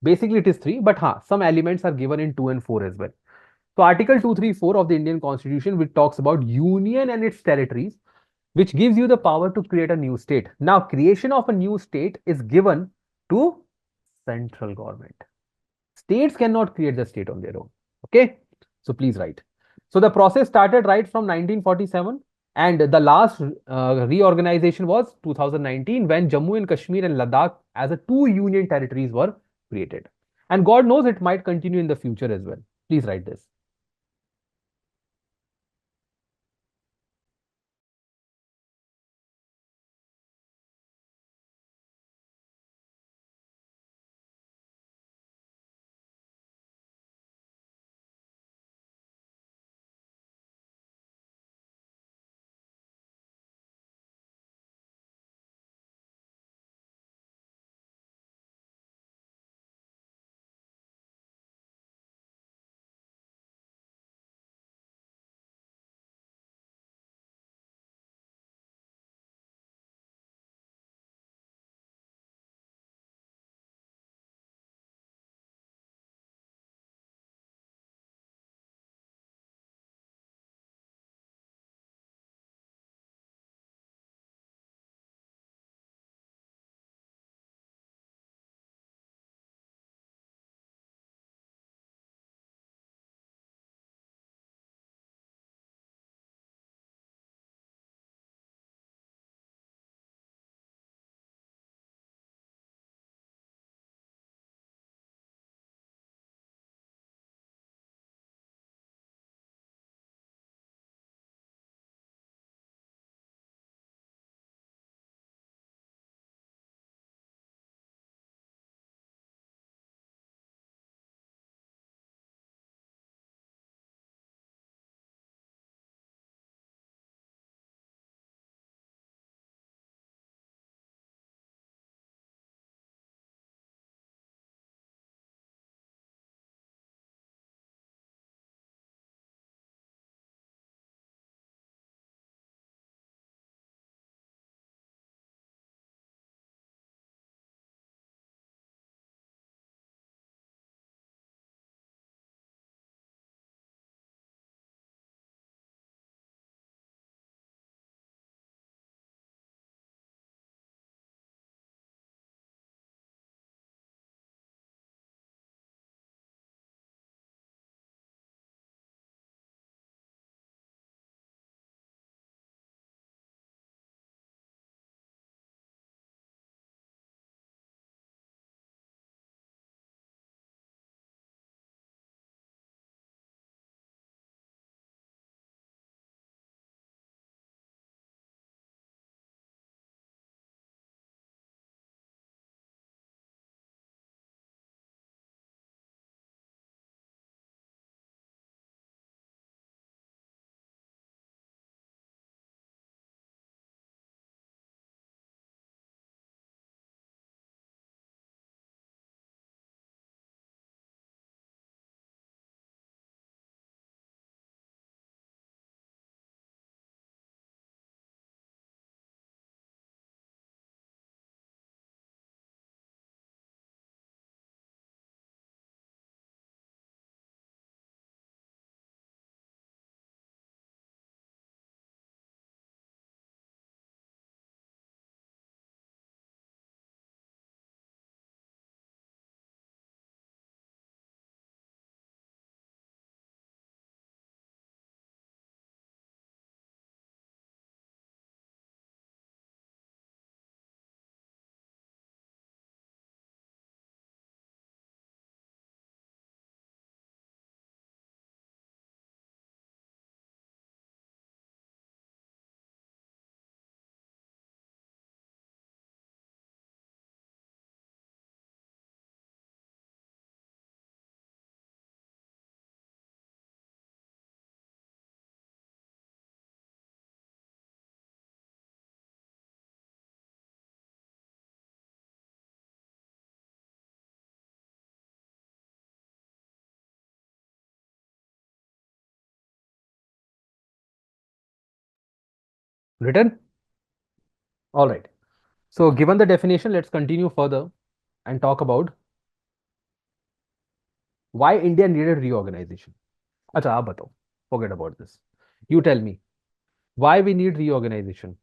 Basically, it is 3. But हाँ, some elements are given in 2 and 4 as well. So, Article 234 of the Indian Constitution, which talks about union and its territories, which gives you the power to create a new state. Now, creation of a new state is given to central government. States cannot create the state on their own. Okay, so please write. So the process started right from 1947, and the last reorganization was 2019 when Jammu and Kashmir and Ladakh as a 2 union territories were created. And God knows it might continue in the future as well. Please write this. Written? All right. So given the definition, let's continue further and talk about why India needed reorganization. Acha, aap batao. Forget about this. You tell me why we need reorganization.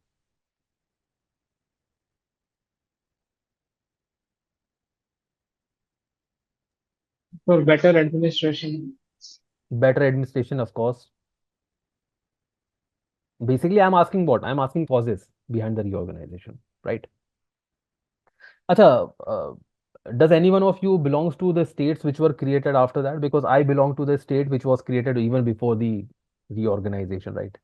For better administration.
Better administration, of course. Basically, I'm asking what? I'm asking causes behind the reorganization, right? Acha, does any one of you belongs to the states which were created after that? Because I belong to the state which was created even before the reorganization, right?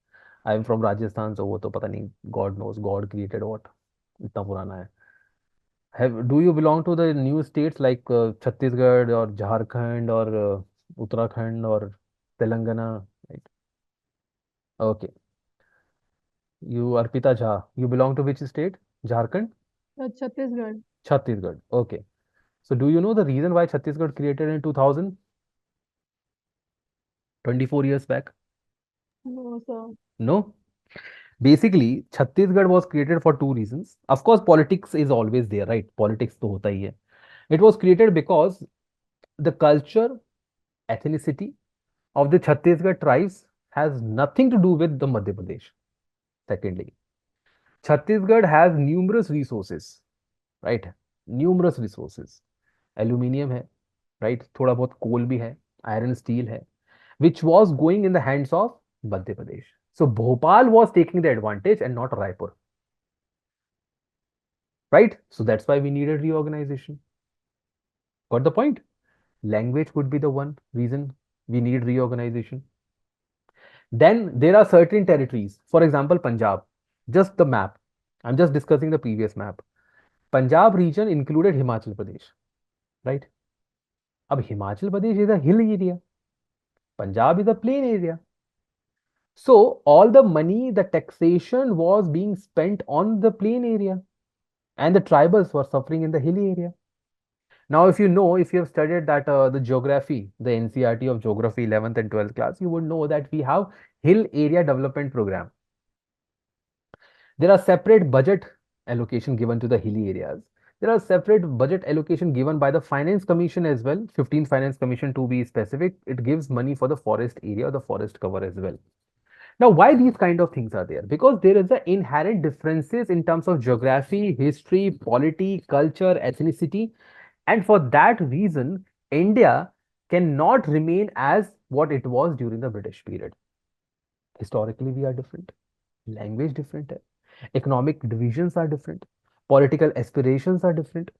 I'm from Rajasthan, so वो तो पता नहीं, God knows God created what. इतना पुराना है. Do you belong to the new states like Chhattisgarh or Jharkhand or Uttarakhand or Telangana, right? Okay. You Arpita Jha, you belong to which state? Jharkhand?
Chhattisgarh.
Chhattisgarh. Okay. So do you know the reason why Chhattisgarh created in 2000, 24 years back?
No, sir.
No. Basically, Chhattisgarh was created for two reasons. Of course, politics is always there, right? Politics तो होता ही है. It was created because the culture, ethnicity of the Chhattisgarh tribes has nothing to do with the Madhya Pradesh. Secondly, Chhattisgarh has numerous resources, right? Numerous resources. Aluminium है, right? थोड़ा बहुत coal भी है, iron steel है, which was going in the hands of Madhya Pradesh. So Bhopal was taking the advantage and not Raipur, right? So that's why we needed reorganization. Got the point? Language could be the one reason we need reorganization. Then there are certain territories, for example, Punjab, just the map. I'm just discussing the previous map. Punjab region included Himachal Pradesh, right? Ab Himachal Pradesh is a hill area. Punjab is a plain area. So all the money, the taxation was being spent on the plain area, and the tribals were suffering in the hilly area. Now, if you know, if you have studied that the geography, the NCRT of geography 11th and 12th class, you would know that we have hill area development program. There are separate budget allocation given to the hilly areas. There are separate budget allocation given by the Finance Commission as well, 15th Finance Commission to be specific. It gives money for the forest area or the forest cover as well. Now, why these kind of things are there? Because there is a inherent differences in terms of geography, history, polity, culture, ethnicity. And for that reason, India cannot remain as what it was during the British period. Historically, we are different. Language different. Economic divisions are different. Political aspirations are different.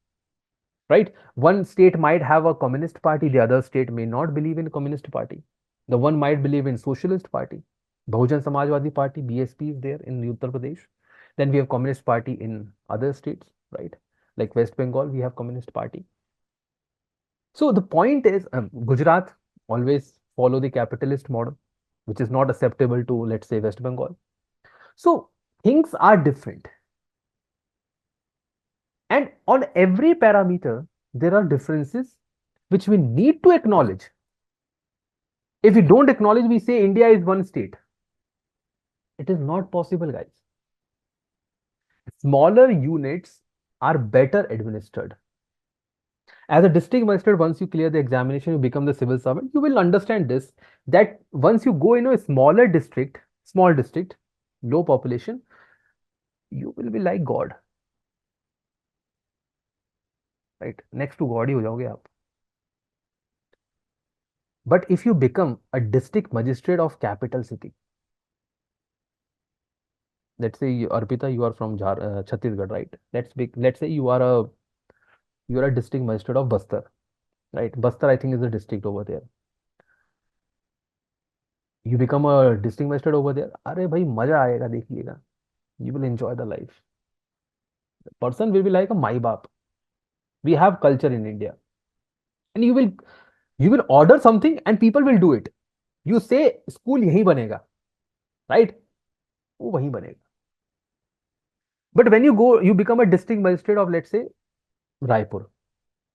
Right? One state might have a communist party, the other state may not believe in communist party. The one might believe in socialist party. Bahujan Samajwadi Party, BSP is there in Uttar Pradesh. Then we have Communist Party in other states, right? Like West Bengal, we have Communist Party. So the point is, Gujarat always follow the capitalist model, which is not acceptable to, let's say, West Bengal. So things are different. And on every parameter, there are differences which we need to acknowledge. If we don't acknowledge, we say India is one state. It is not possible, guys. Smaller units are better administered. As a district magistrate, once you clear the examination, you become the civil servant, you will understand this, that once you go in a smaller district, small district, low population, you will be like God. Right? Next to God ही हो जाओगे आप. But if you become a district magistrate of capital city, let's say Arpita, you are from Chhattisgarh, right? Let's say you are a district magistrate of Bastar, right? Bastar, I think, is a district over there. You become a district magistrate over there. अरे भाई मजा आएगा देखिएगा. You will enjoy the life. The person will be like a my baap. We have culture in India, and you will order something and people will do it. You say school यहीं बनेगा, right? वो वहीं बनेगा. But when you become a district magistrate of, let's say, Raipur.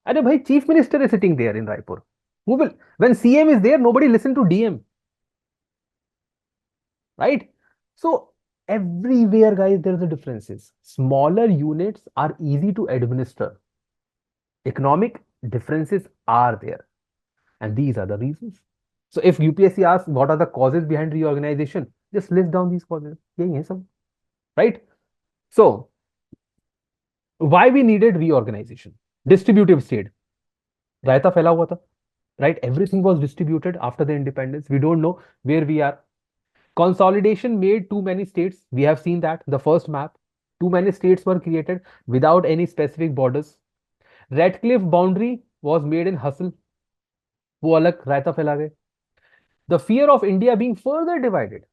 अरे भाई chief minister is sitting there in Raipur. When CM is there, nobody listen to DM, right? So Everywhere, guys, there's a differences. Smaller units are easy to administer. Economic differences are there, and these are the reasons. So if UPSC asks what are the causes behind reorganization, just list down these causes. यही है सब, right? So why we needed reorganization? Distributive state. रायता फैला हुआ था, right? Everything was distributed after the independence. We don't know where we are. Consolidation made too many states. We have seen that the first map. Too many states were created without any specific borders. Redcliffe boundary was made in hustle. वो अलग रायता फैला गए. The fear of India being further divided.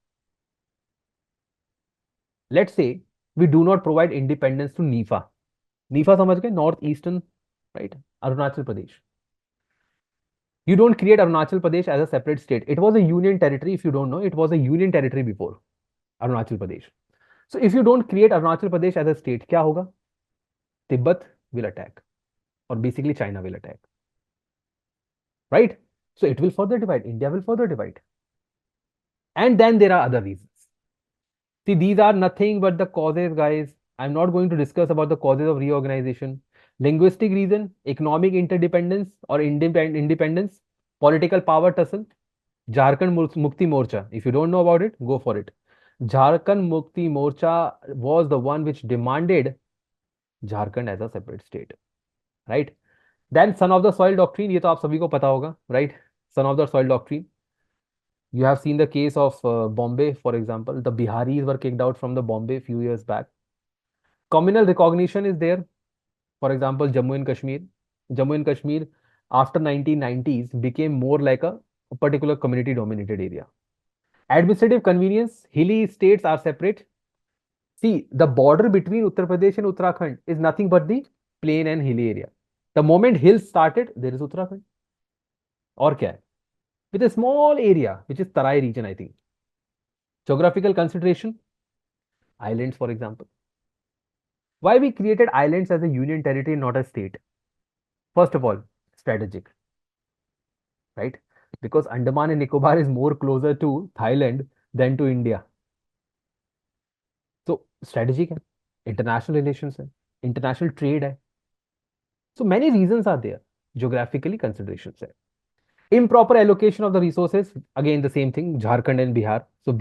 Let's say we do not provide independence to NIFA. NIFA समझ गए, north eastern, right, Arunachal Pradesh. You don't create Arunachal Pradesh as a separate state. It was a union territory. If you don't know, it was a union territory before Arunachal Pradesh. So if you don't create Arunachal Pradesh as a state, क्या होगा? Tibet will attack, or basically China will attack, right? So it will further divide. India will further divide. And then there are other reasons. See, these are nothing but the causes, guys. I'm not going to discuss about the causes of reorganization. Linguistic reason, economic interdependence or independence, political power tussle, Jharkhand Mukti Morcha. If you don't know about it, go for it. Jharkhand Mukti Morcha was the one which demanded Jharkhand as a separate state, right? Then son of the soil doctrine, ये तो आप सभी को पता होगा, right? Son of the soil doctrine. You have seen the case of Bombay, for example. The Biharis were kicked out from the Bombay a few years back. Communal recognition is there. For example, Jammu and Kashmir. Jammu and Kashmir after 1990s became more like a particular community dominated area. Administrative convenience, hilly states are separate. See, the border between Uttar Pradesh and Uttarakhand is nothing but the plain and hilly area. The moment hills started, there is Uttarakhand. Or क्या है? With a small area, which is Tarai region, I think. Geographical consideration, islands, for example. Why we created islands as a union territory, not a state? First of all, strategic, right? Because Andaman and Nicobar is more closer to Thailand than to India. So strategic है, international relations है, international trade है. So many reasons are there. Geographically considerations है. Improper allocation of the resources, again the same thing, Jharkhand and Bihar. So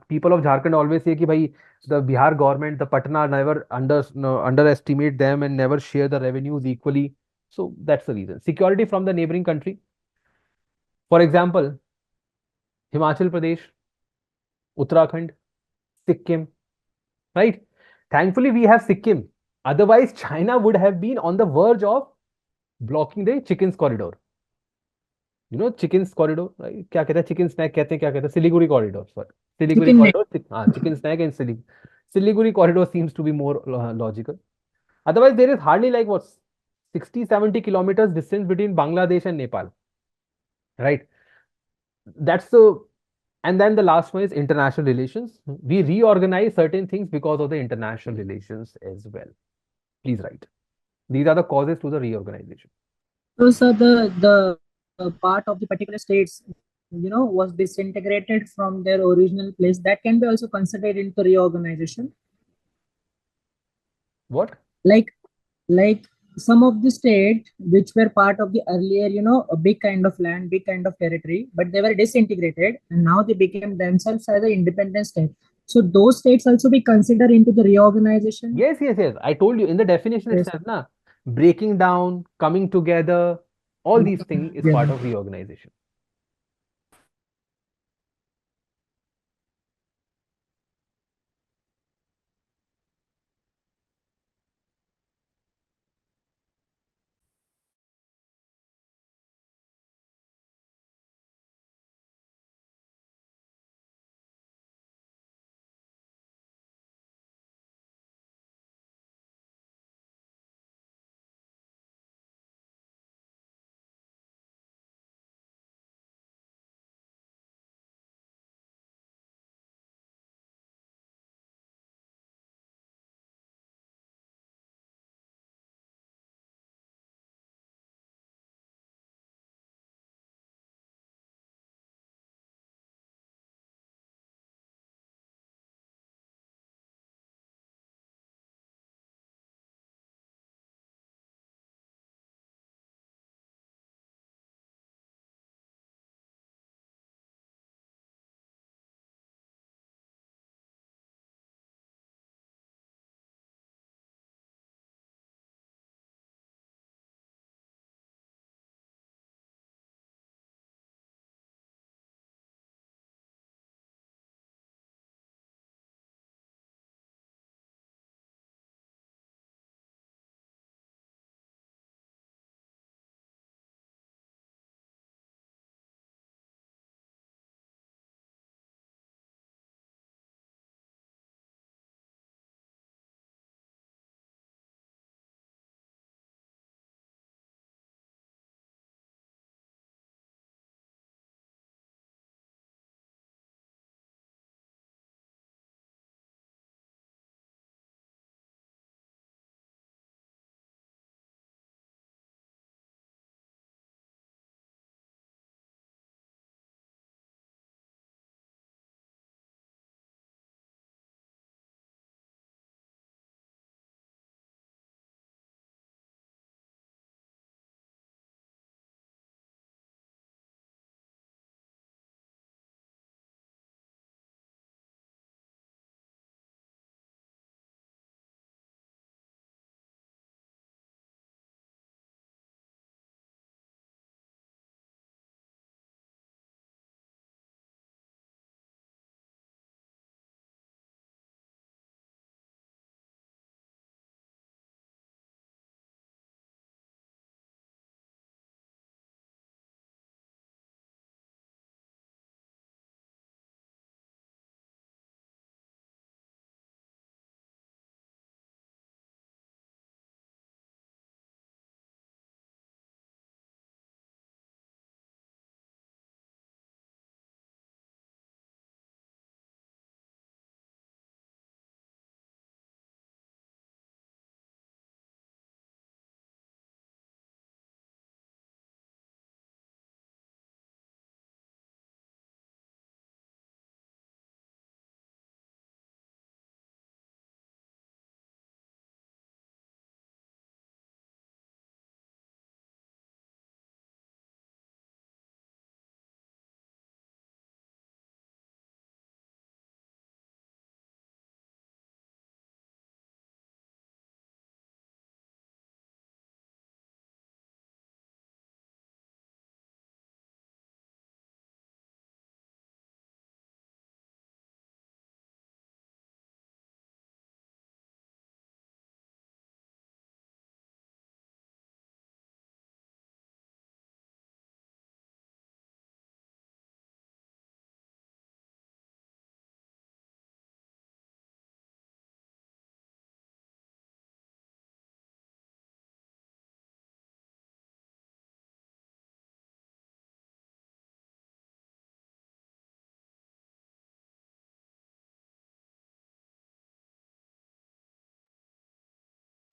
people of Jharkhand always say कि भाई the Bihar government, the Patna never underestimate them and never share the revenues equally. So that's the reason. Security from the neighboring country. For example, Himachal Pradesh, Uttarakhand, Sikkim, right? Thankfully, we have Sikkim. Otherwise, China would have been on the verge of blocking the chickens corridor. You know, chickens corridor, right? क्या कहते हैं, chicken snack कहते हैं, क्या कहते हैं, Siliguri corridor, sorry. Siliguri
Chicken neck.
corridor, हाँ, chicken snack and Siliguri corridor seems to be more logical. Otherwise, there is hardly like what, 60, 70 kilometers distance between Bangladesh and Nepal, right? That's the, and then the last one is international relations. We reorganize certain things because of the international relations as well. Please write. These are the causes to the reorganization.
So, sir, the part of the particular states, was disintegrated from their original place. That can be also considered into reorganization.
What?
Like some of the states which were part of the earlier, a big kind of land, big kind of territory, but they were disintegrated and now they became themselves as an independent state. So those states also be considered into the reorganization.
Yes, yes, yes. I told you in the definition
Yes.
itself, na, breaking down, coming together, all these things is
Yeah.
part of reorganization.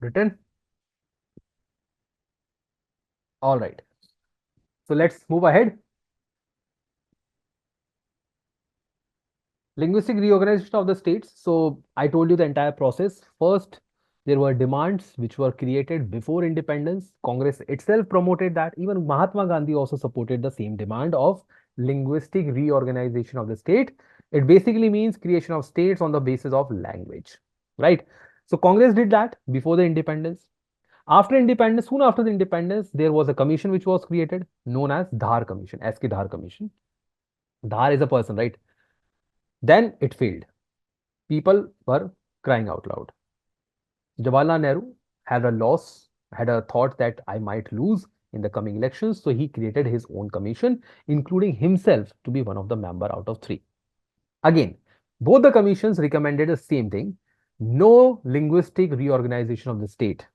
Written? All right. So let's move ahead. Linguistic reorganization of the states. So I told you the entire process. First, there were demands which were created before independence. Congress itself promoted that. Even Mahatma Gandhi also supported the same demand of linguistic reorganization of the state. It basically means creation of states on the basis of language, right? So Congress did that before the independence. After independence, soon after the independence, there was a commission which was created known as Dhar Commission, SK Dhar Commission. Dhar is a person, right? Then it failed. People were crying out loud. Jawaharlal Nehru had a loss, had a thought that I might lose in the coming elections, so he created his own commission, including himself to be one of the member out of three. Again, both the commissions recommended the same thing: no linguistic reorganization of the state.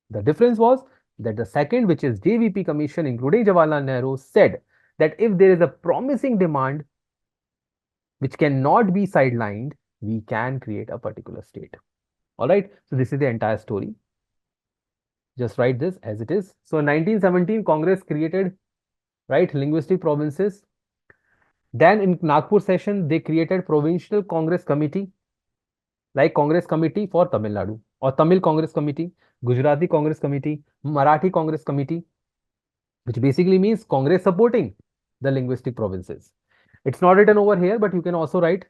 The difference was that the second, which is JVP commission, including Jawaharlal Nehru, said that if there is a promising demand which cannot be sidelined, we can create a particular state. All right. So this is the entire story. Just write this as it is. So in 1917, Congress created, right, linguistic provinces. Then in Nagpur session, they created provincial Congress committee, like Congress committee for Tamil Nadu, or Tamil Congress committee, Gujarati Congress committee, Marathi Congress committee, which basically means Congress supporting the linguistic provinces. It's not written over here, but you can also write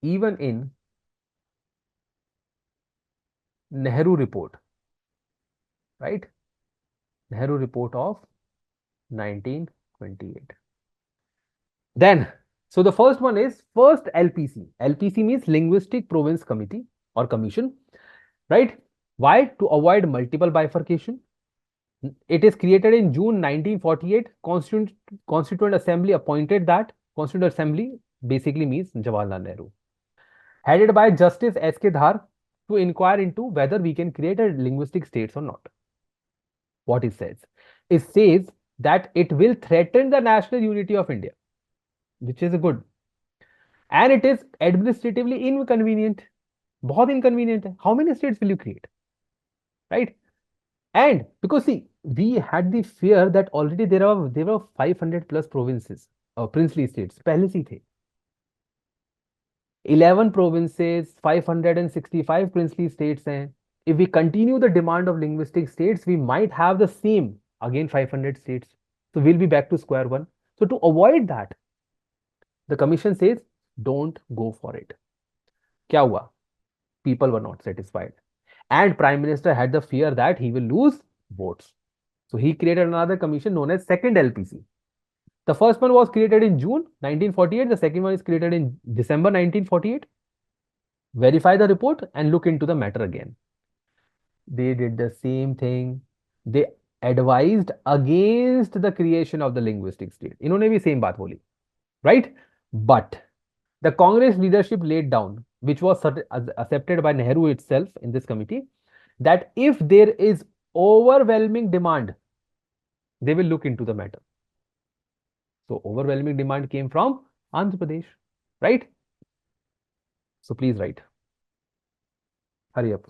even in Nehru report, right? Nehru report of 1928. Then, so the first one is first LPC. LPC means Linguistic Province Committee or Commission, right? Why? To avoid multiple bifurcation. It is created in June 1948. Constituent Assembly appointed that. Constituent Assembly basically means Jawaharlal Nehru. Headed by Justice S.K. Dhar to inquire into whether we can create a linguistic states or not. What it says? It says that it will threaten the national unity of India, which is good. And it is administratively inconvenient. बहुत inconvenient है. How many states will you create? Right? And because see, we had the fear that already there were 500 plus provinces or princely states. पहले से थे. 11 provinces, 565 princely states हैं. If we continue the demand of linguistic states, we might have the same again 500 states. So we'll be back to square one. So to avoid that, the commission says don't go for it. क्या हुआ? People were not satisfied. And Prime Minister had the fear that he will lose votes. So he created another commission known as second LPC. The first one was created in June 1948. The second one is created in December 1948. Verify the report and look into the matter again. They did the same thing. They advised against the creation of the linguistic state. इन्होंने भी same बात बोली, right? But the Congress leadership laid down, which was accepted by Nehru itself in this committee, that if there is overwhelming demand, they will look into the matter. So overwhelming demand came from Andhra Pradesh, right? So please write. Hurry up.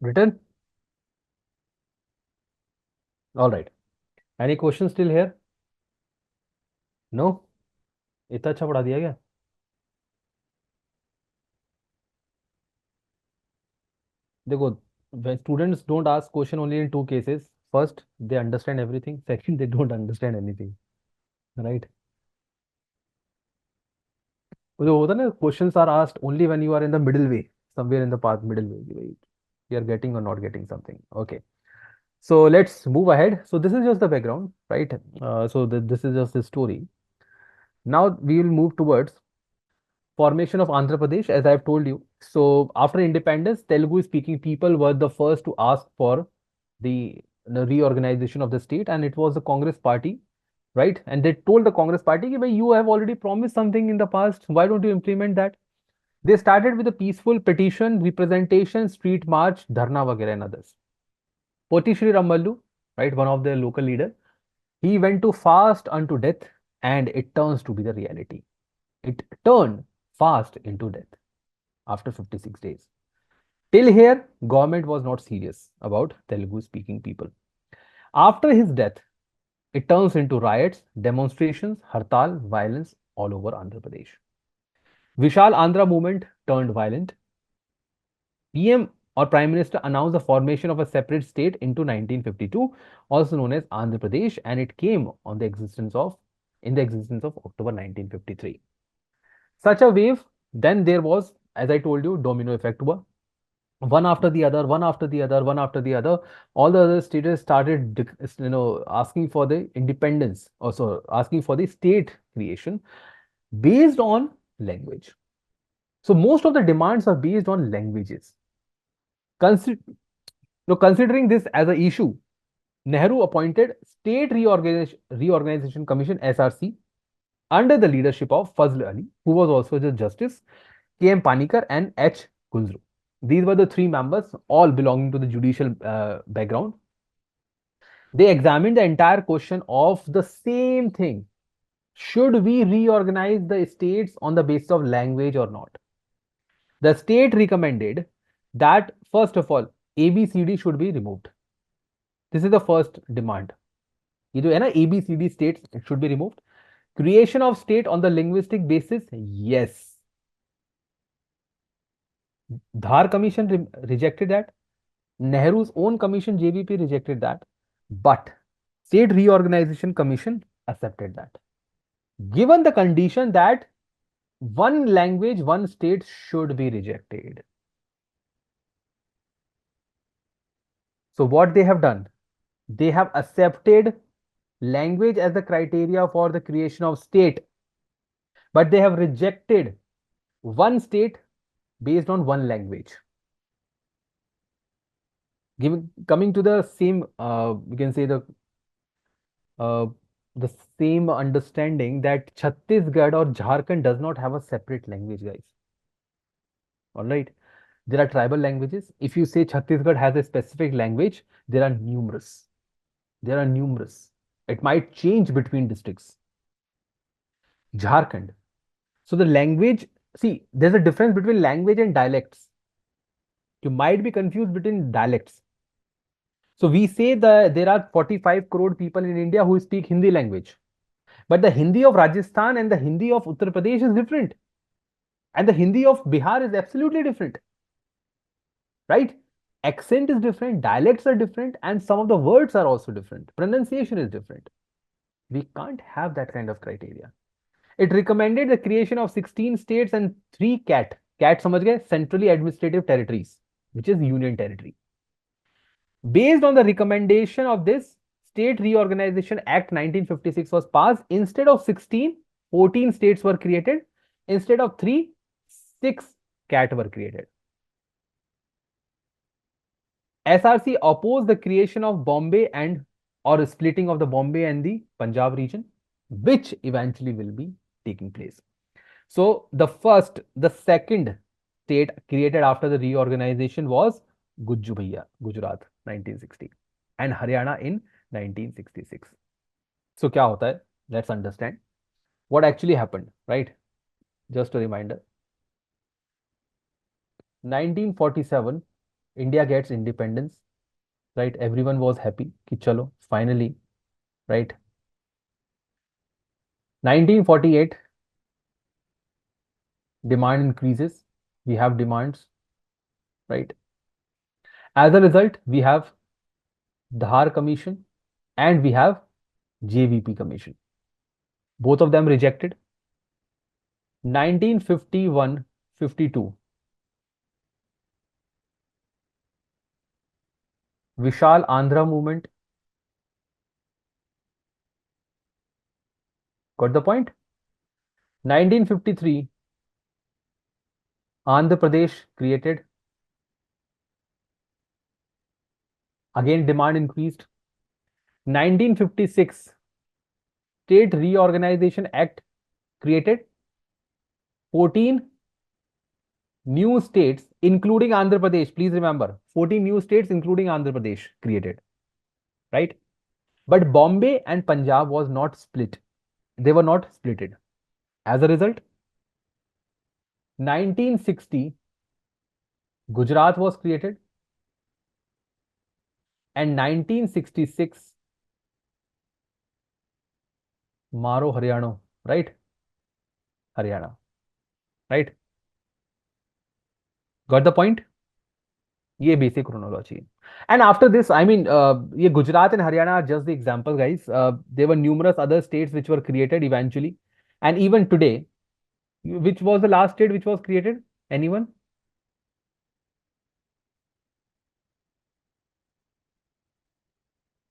Written? All right. Any questions still here? No? इतना अच्छा पढ़ा दिया क्या? देखो, when students don't ask question only in two cases. First, they understand everything. Second, they don't understand anything. Right? जो होता है ना, questions are asked only when you are in the middle way, somewhere in the path, middle way. You are getting or not getting something. Okay. So let's move ahead. So this is just the background, right? This is just the story. Now we will move towards formation of Andhra Pradesh, as I have told you. So after independence, Telugu speaking people were the first to ask for the reorganization of the state, and it was the Congress party, right? And they told the Congress party, you have already promised something in the past. Why don't you implement that? They started with a peaceful petition, representation, street march, dharna, vagera, and others. Poti Shri Ramallu, right, one of their local leader, he went to fast unto death, and it turns to be the reality. It turned fast into death after 56 days. Till here, government was not serious about Telugu speaking people. After his death, it turns into riots, demonstrations, hartal, violence all over Andhra Pradesh. Vishal Andhra movement turned violent. PM or Prime Minister announced the formation of a separate state into 1952, also known as Andhra Pradesh, and it came on the existence of October 1953. Such a wave, then there was, as I told you, domino effect हुआ. One after the other, one after the other, one after the other, all the other states started, asking for the independence, also asking for the state creation based on language. So most of the demands are based on languages. Considering this as an issue, Nehru appointed State Reorganization Commission (SRC) under the leadership of Fazl Ali, who was also the justice, K.M. Panikar, and H. Kunzru. These were the three members, all belonging to the judicial background. They examined the entire question of the same thing. Should we reorganize the states on the basis of language or not? The state recommended that, first of all, ABCD should be removed. This is the first demand. ये जो है ना ABCD states, it should be removed. Creation of state on the linguistic basis, yes. Dhar Commission rejected that. Nehru's own commission, JVP, rejected that. But State Reorganization Commission accepted that. Given the condition that one language, one state should be rejected. So what they have done? They have accepted language as the criteria for the creation of state, but they have rejected one state based on one language. Coming to the same, we can say the same understanding that Chhattisgarh or Jharkhand does not have a separate language, guys. All right. There are tribal languages. If you say Chhattisgarh has a specific language, there are numerous. There are numerous. It might change between districts. Jharkhand. So the language, see, there's a difference between language and dialects. You might be confused between dialects. So we say that there are 45 crore people in India who speak Hindi language. But the Hindi of Rajasthan and the Hindi of Uttar Pradesh is different. And the Hindi of Bihar is absolutely different. Right? Accent is different, dialects are different, and some of the words are also different. Pronunciation is different. We can't have that kind of criteria. It recommended the creation of 16 states and 3 CAT. CAT समझ गए? Centrally Administrative Territories, which is Union Territory. Based on the recommendation of this, State Reorganization Act 1956 was passed. Instead of 16, 14 states were created. Instead of 3, 6 CAT were created. SRC opposed the creation of Bombay or splitting of the Bombay and the Punjab region, which eventually will be taking place. So the second state created after the reorganization was Gujju Bhaiya, Gujarat, 1960, and Haryana in 1966. So क्या होता है? Let's understand what actually happened, right? Just a reminder. 1947, India gets independence, right? Everyone was happy कि चलो finally, right? 1948, demand increases. We have demands, right? As a result, we have Dhar Commission and we have JVP Commission. Both of them rejected. 1951-52, Vishal Andhra movement. Got the point? 1953, Andhra Pradesh created. Again, demand increased. 1956, State Reorganization Act created. 14 new states, including Andhra Pradesh. Please remember, 14 new states, including Andhra Pradesh, created. Right? But Bombay and Punjab was not split. They were not splitted. As a result, 1960, Gujarat was created. And 1966, Maro Haryana, right? Haryana, right? Got the point? ये basic chronology. And after this, I mean, ये Gujarat and Haryana are just the example, guys. There were numerous other states which were created eventually. And even today, which was the last state which was created? Anyone?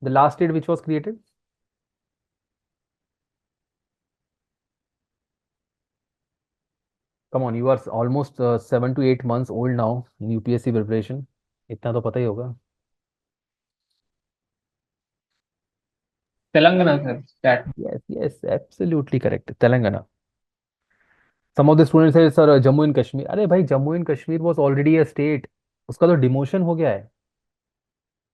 The last state which was created? Come on, you are almost 7 to 8 months old now in UPSC preparation. इतना तो पता ही होगा.
Telangana, sir. That.
Yes, absolutely correct. Telangana. Some of the students say, sir, Jammu and Kashmir. अरे भाई, Jammu and Kashmir was already a state. उसका तो demotion हो गया है.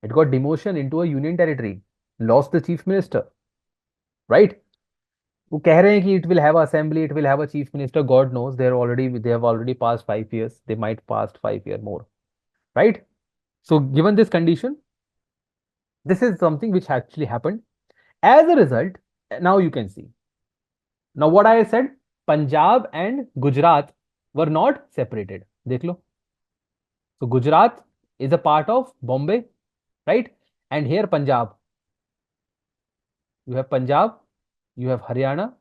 It got demotion into a union territory. Lost the chief minister. Right? वो कह रहे हैं कि it will have assembly, it will have a chief minister. God knows they have already passed 5 years. They might pass 5 years more. Right? So given this condition, this is something which actually happened. As a result, now you can see. Now what I said, Punjab and Gujarat were not separated. देख लो. So Gujarat is a part of Bombay, right? And here Punjab. You have Punjab, you have Haryana,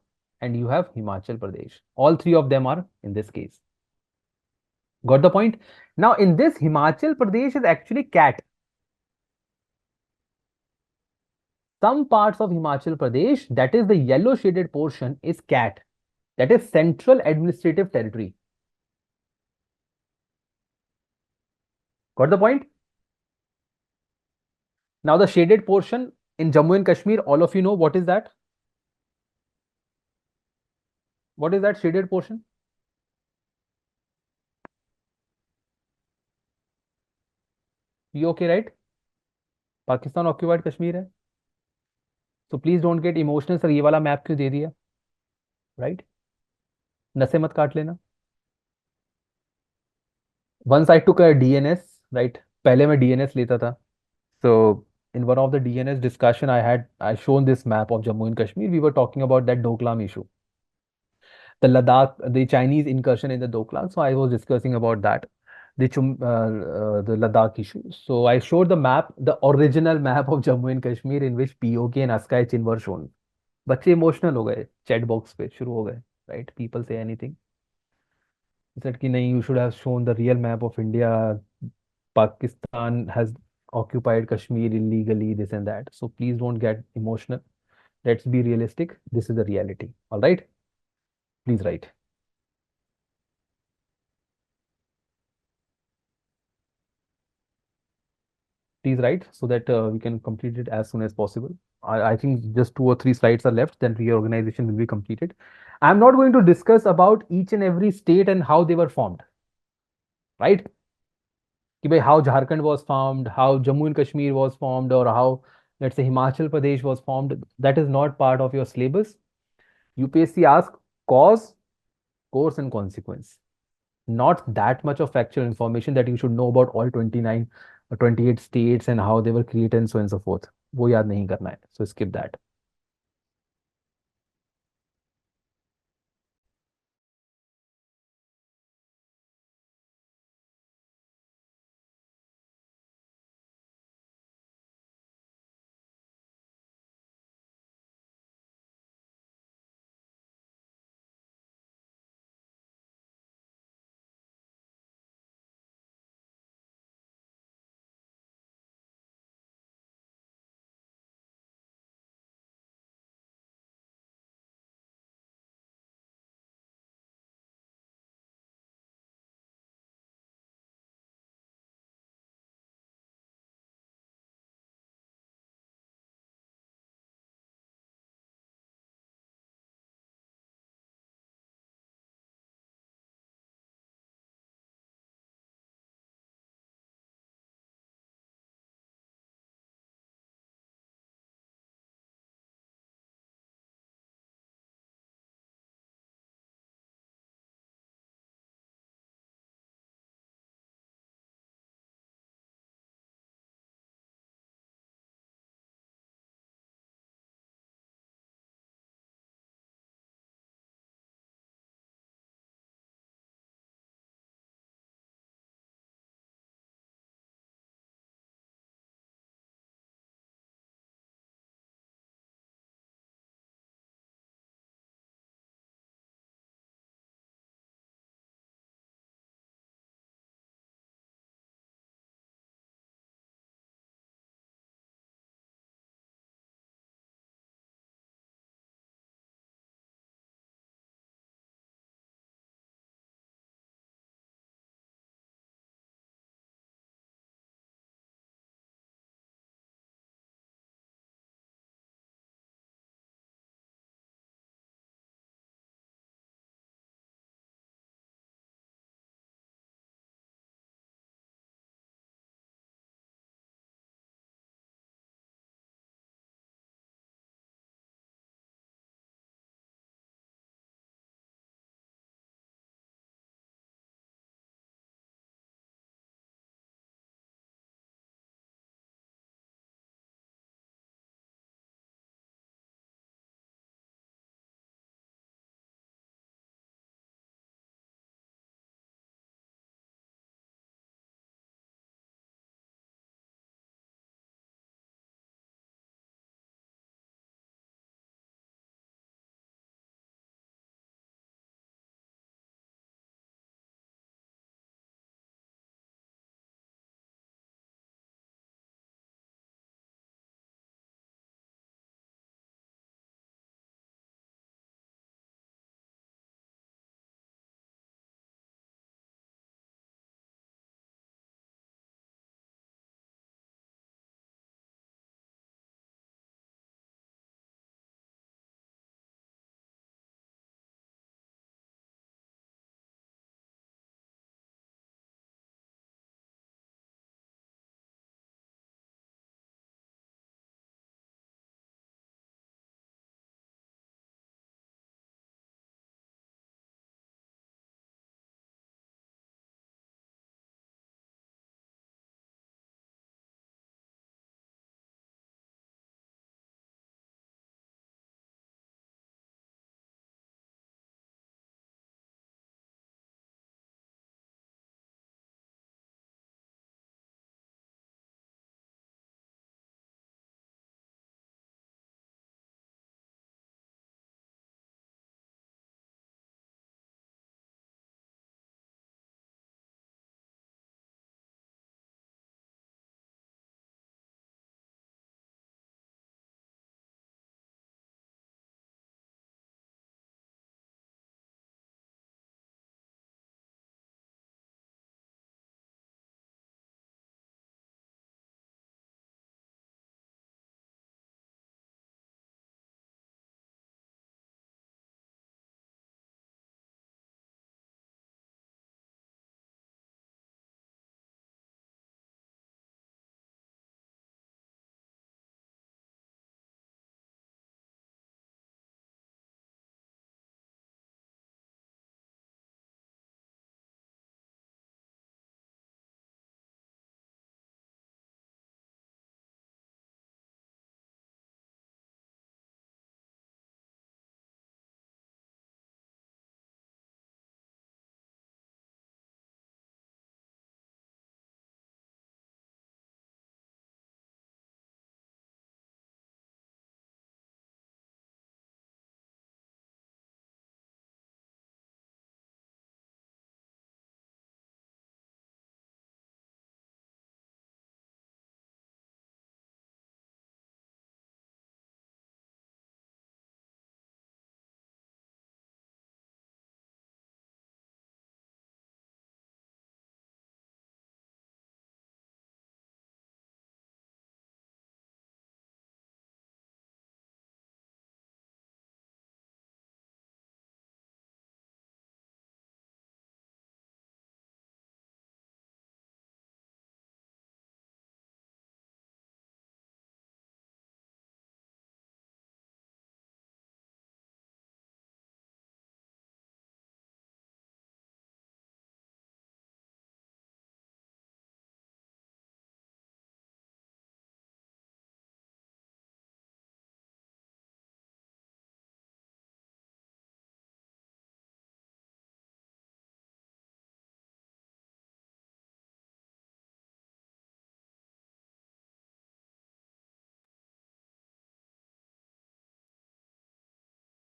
and you have Himachal Pradesh. All three of them are in this case. Got the point? Now in this, Himachal Pradesh is actually CAT. Some parts of Himachal Pradesh, that is the yellow shaded portion, is CAT. That is Central Administrative Territory. Got the point? Now the shaded portion in Jammu and Kashmir, all of you know what is that? What is that shaded portion? You okay, right? Pakistan occupied Kashmir है. So please don't get emotional, sir. ये वाला map क्यों दे दिया? Right? नसें मत काट लेना. Once I took a DNS, right? पहले मैं DNS लेता था. So in one of the DNS discussion I shown this map of Jammu and Kashmir. We were talking about that Doklam issue. The Ladakh, the Chinese incursion in the Doklam. So I was discussing about that. The Ladakh issue. So I showed the map, the original map of Jammu and Kashmir in which POK and Askai Chin were shown. बच्चे emotional हो गए chat box पे शुरू हो गए right people say anything said कि नहीं you should have shown the real map of India Pakistan has occupied Kashmir illegally, this and that. So please don't get emotional. Let's be realistic. This is the reality. All right. Please write. Please write so that we can complete it as soon as possible. I think just 2 or 3 slides are left, then reorganization will be completed. I'm not going to discuss about each and every state and how they were formed. Right? How Jharkhand was formed, how Jammu and Kashmir was formed, or how, let's say, Himachal Pradesh was formed. That is not part of your syllabus. UPSC asks cause, course, and consequence. not that much of factual information that you should know about all 29 or 28 states and how they were created and so on and so forth. वो याद नहीं करना है. So skip that.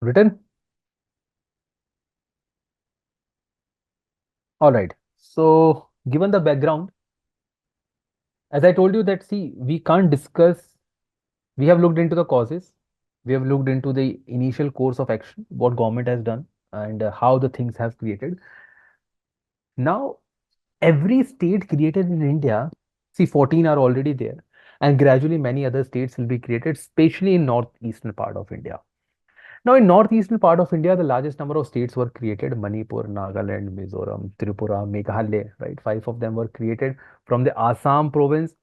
Written? All right. So, given the background, as I told you that, see, we can't discuss, we have looked into the causes, we have looked into the initial course of action, what government has done, and how the things have created. Now, every state created in India, see, 14 are already there, and gradually many other states will be created, especially in northeastern part of India. Now, in northeastern part of India, the largest number of states were created: Manipur, Nagaland, Mizoram, Tripura, Meghalaya, right? Five of them were created from the Assam province,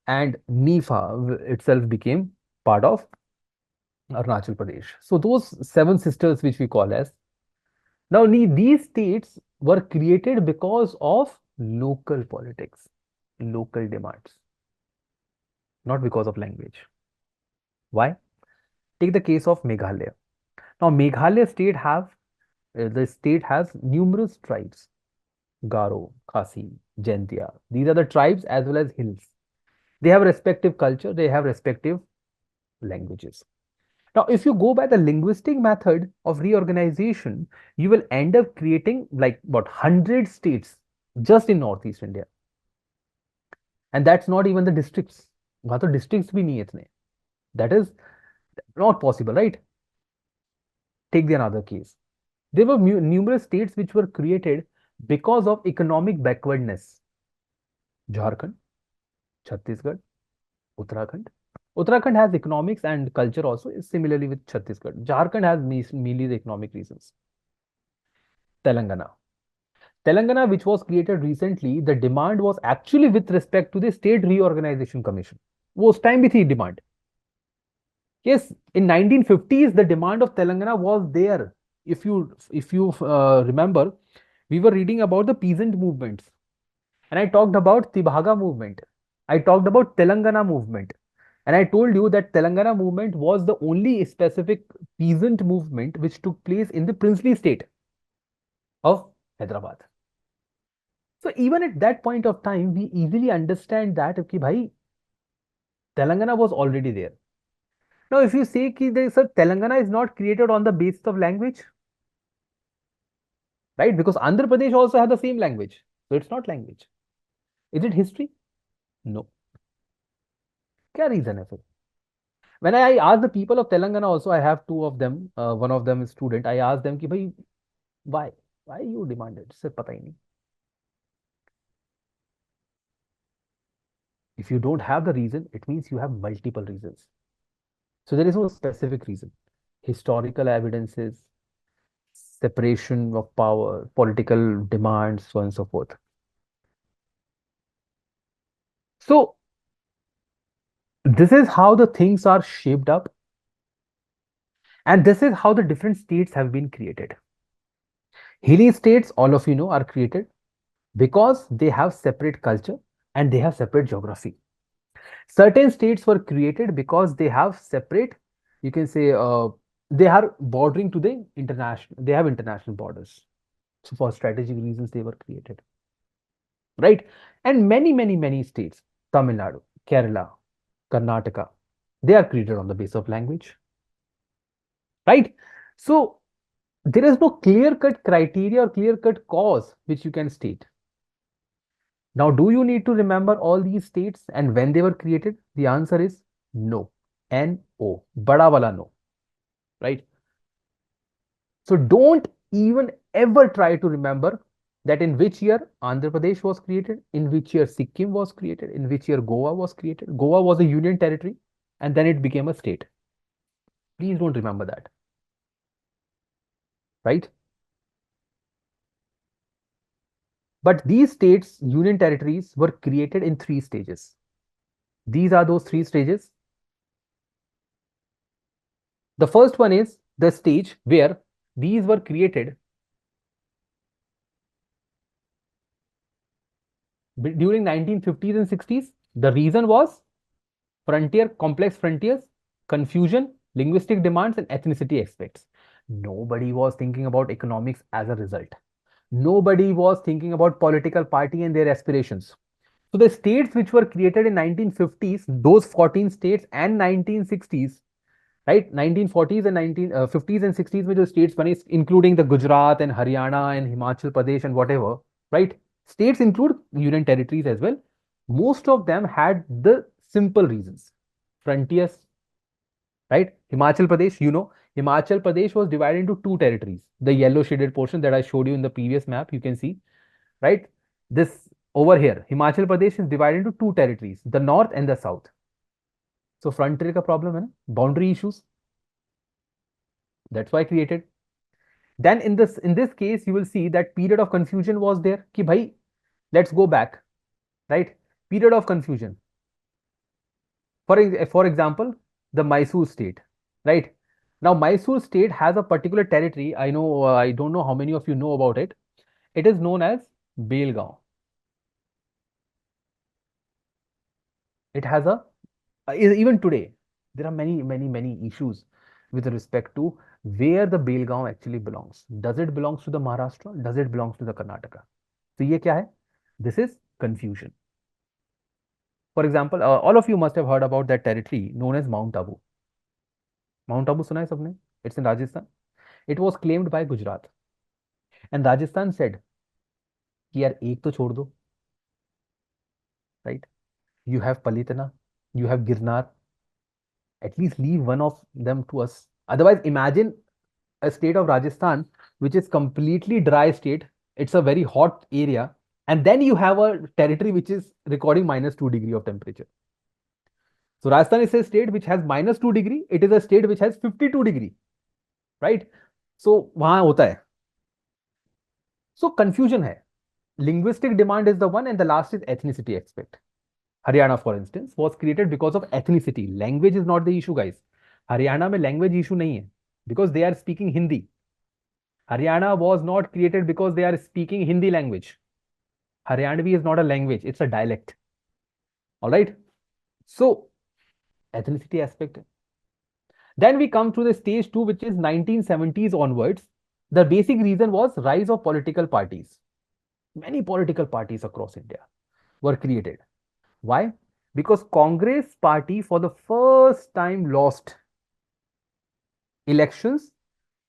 and NIFA itself became part of Arunachal Pradesh. So those seven sisters, which we call as, now these states were created because of local politics, local demands, not because of language. Why? Take the case of Meghalaya. Now, Meghalaya state the state has numerous tribes: Garo, Khasi, Jaintia. These are the tribes as well as hills. They have respective culture, they have respective languages. Now, if you go by the linguistic method of reorganization, you will end up creating like about 100 states just in Northeast India. And that's not even the districts. वहाँ तो districts भी नहीं है इतने. That is not possible, right? Take the another case. There were numerous states which were created because of economic backwardness. Jharkhand, Chhattisgarh, Uttarakhand. Uttarakhand has economics and culture also, similarly with Chhattisgarh. Jharkhand has mainly the economic reasons. Telangana. Telangana, which was created recently, the demand was actually with respect to the State Reorganization Commission. वो उस time भी थी demand. Yes, in 1950s, the demand of Telangana was there. If you remember, we were reading about the peasant movements, and I talked about Tibhaga movement. I talked about Telangana movement, and I told you that Telangana movement was the only specific peasant movement which took place in the princely state of Hyderabad. So even at that point of time, we easily understand that कि भाई Telangana was already there. Now, if you say that sir, Telangana is not created on the basis of language, right? Because Andhra Pradesh also has the same language, so it's not language. Is it history? No. क्या reason है फिर? When I ask the people of Telangana also, I have two of them. One of them is student. I asked them कि भाई why you demanded? Sir पता ही नहीं. If you don't have the reason, it means you have multiple reasons. So there is no specific reason. Historical evidences, separation of power, political demands, so on and so forth. So this is how the things are shaped up, and this is how the different states have been created. Hilly states, all of you know, are created because they have separate culture and they have separate geography. Certain states were created because they have separate, you can say, they are bordering to the international, they have international borders. So for strategic reasons, they were created, right? And many states, Tamil Nadu, Kerala, Karnataka, they are created on the basis of language, right? So there is no clear-cut criteria or clear-cut cause which you can state. Now, do you need to remember all these states and when they were created? The answer is no. N-O. Bada wala no. Right? So don't even ever try to remember that in which year Andhra Pradesh was created, in which year Sikkim was created, in which year Goa was created. Goa was a union territory and then it became a state. Please don't remember that. Right? But these states, union territories, were created in 3 stages. These are those 3 stages. The first one is the stage where these were created during 1950s and 60s. The reason was complex frontiers, confusion, linguistic demands, and ethnicity aspects. Nobody was thinking about economics as a result. Nobody was thinking about political party and their aspirations. So the states which were created in 1950s, those 14 states, and 1960s, right? 1940s and 1950s and 60s में जो states बने, including the Gujarat and Haryana and Himachal Pradesh and whatever, right? States include union territories as well. Most of them had the simple reasons. Frontiers, right? Himachal Pradesh, Himachal Pradesh was divided into two territories. The yellow shaded portion that I showed you in the previous map, you can see, right? This over here, Himachal Pradesh is divided into two territories, the north and the south. So frontier का problem है ना, boundary issues. That's why created. Then in this case, you will see that period of confusion was there. कि भाई, let's go back, right? Period of confusion. For example, the Mysore state, right? Now, Mysore state has a particular territory. I know, I don't know how many of you know about it. It is known as Belgaum. It has even today, there are many issues with respect to where the Belgaum actually belongs. Does it belongs to the Maharashtra? Does it belongs to the Karnataka? So ये क्या है? This is confusion. For example, all of you must have heard about that territory known as Mount Abu. Mount Abu सुना है सबने? It's in Rajasthan. It was claimed by Gujarat. And Rajasthan said कि यार एक तो छोड़ दो, right? You have Palitana, you have Girnar. At least leave one of them to us. Otherwise, imagine a state of Rajasthan which is completely dry state. It's a very hot area, and then you have a territory which is recording -2 degree of temperature. So Rajasthan is a state which has -2 degree. It is a state which has 52 degree, right? So वहां होता है. So confusion है. Linguistic demand is the one, and the last is ethnicity aspect. Haryana, for instance, was created because of ethnicity. Language is not the issue, guys. Haryana में language issue नहीं है, because they are speaking Hindi. Haryana was not created because they are speaking Hindi language. Haryanvi is not a language, it's a dialect. All right. So, ethnicity aspect. Then we come to the stage 2, which is 1970s onwards. The basic reason was rise of political parties. Many political parties across India were created. Why? Because Congress party for the first time lost elections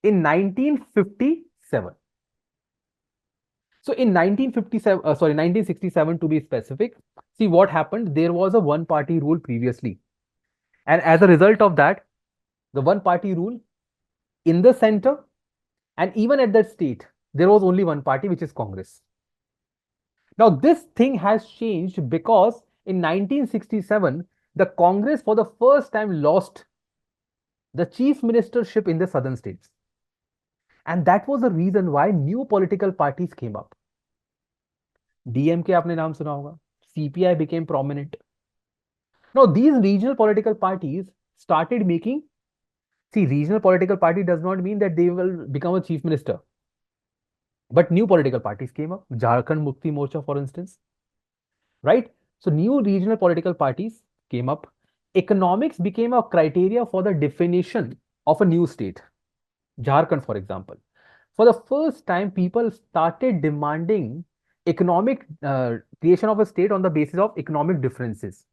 in 1957. So in 1967 to be specific, see what happened. There was a one party rule previously. And as a result of that, the one party rule in the center and even at that state, there was only one party, which is Congress. Now, this thing has changed because in 1967, the Congress for the first time lost the chief ministership in the southern states. And that was the reason why new political parties came up. DMK आपने नाम सुना होगा. CPI became prominent. Now, these regional political parties started making. See, regional political party does not mean that they will become a chief minister. But new political parties came up. Jharkhand Mukti Morcha, for instance. Right? So, new regional political parties came up. Economics became a criteria for the definition of a new state. Jharkhand, for example. For the first time, people started demanding economic creation of a state on the basis of economic differences.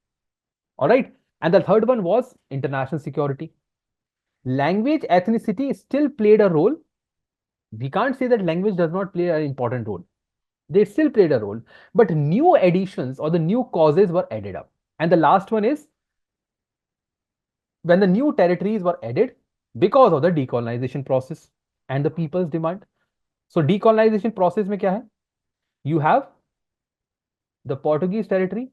All right. And the third one was international security. Language ethnicity still played a role. We can't say that language does not play an important role. They still played a role, but new additions or the new causes were added up. And the last one is when the new territories were added because of the decolonization process and the people's demand. So decolonization process में क्या है? You have the Portuguese territory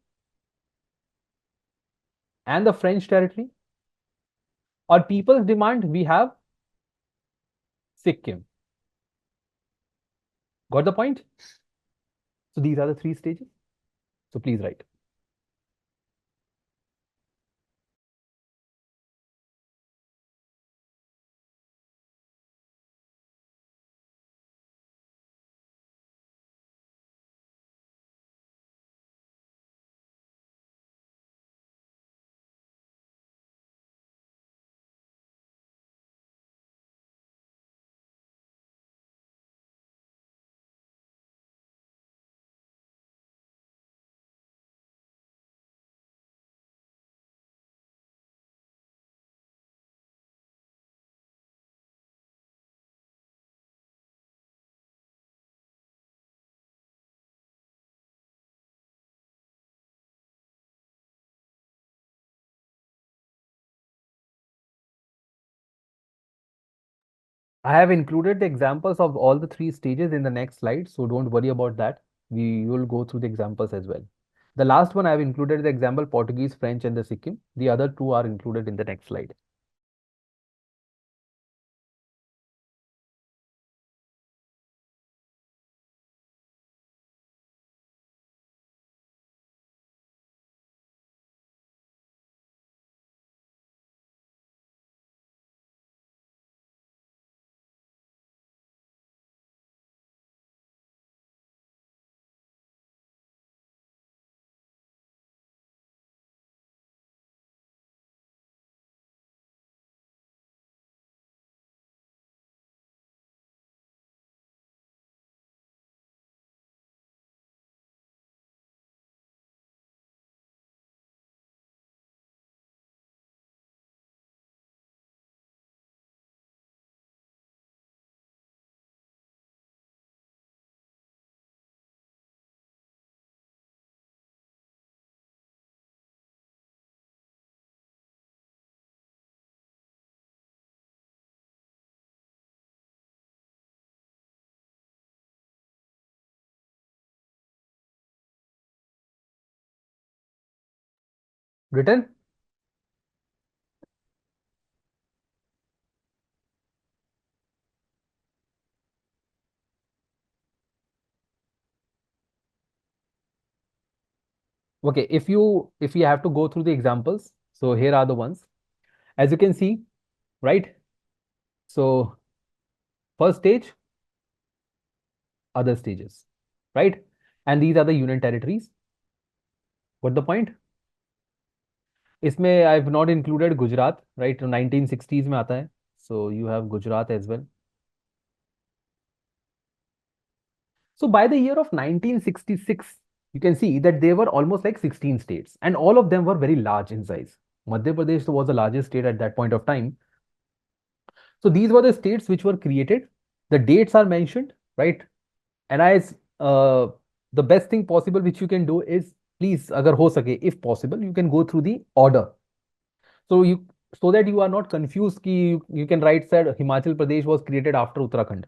and the French territory. Or people's demand, we have Sikkim. Got the point? So these are the 3 stages. So please write. I have included the examples of all the three stages in the next slide, so don't worry about that. We will go through the examples as well. The last one I have included the example Portuguese, French, and the Sikkim. The other two are included in the next slide. Written? Okay, if you have to go through the examples, so here are the ones. As you can see, right? So first stage, other stages, right? And these are the union territories. What the point? इसमें I have not included Gujarat, right? 1960s में आता है. So you have Gujarat as well. So by the year of 1966, you can see that there were almost like 16 states, and all of them were very large in size. Madhya Pradesh was the largest state at that point of time. So these were the states which were created. The dates are mentioned, right? And as the best thing possible which you can do is, please, agar ho sake, if possible, you can go through the order. So that you are not confused ki you can write that Himachal Pradesh was created after Uttarakhand.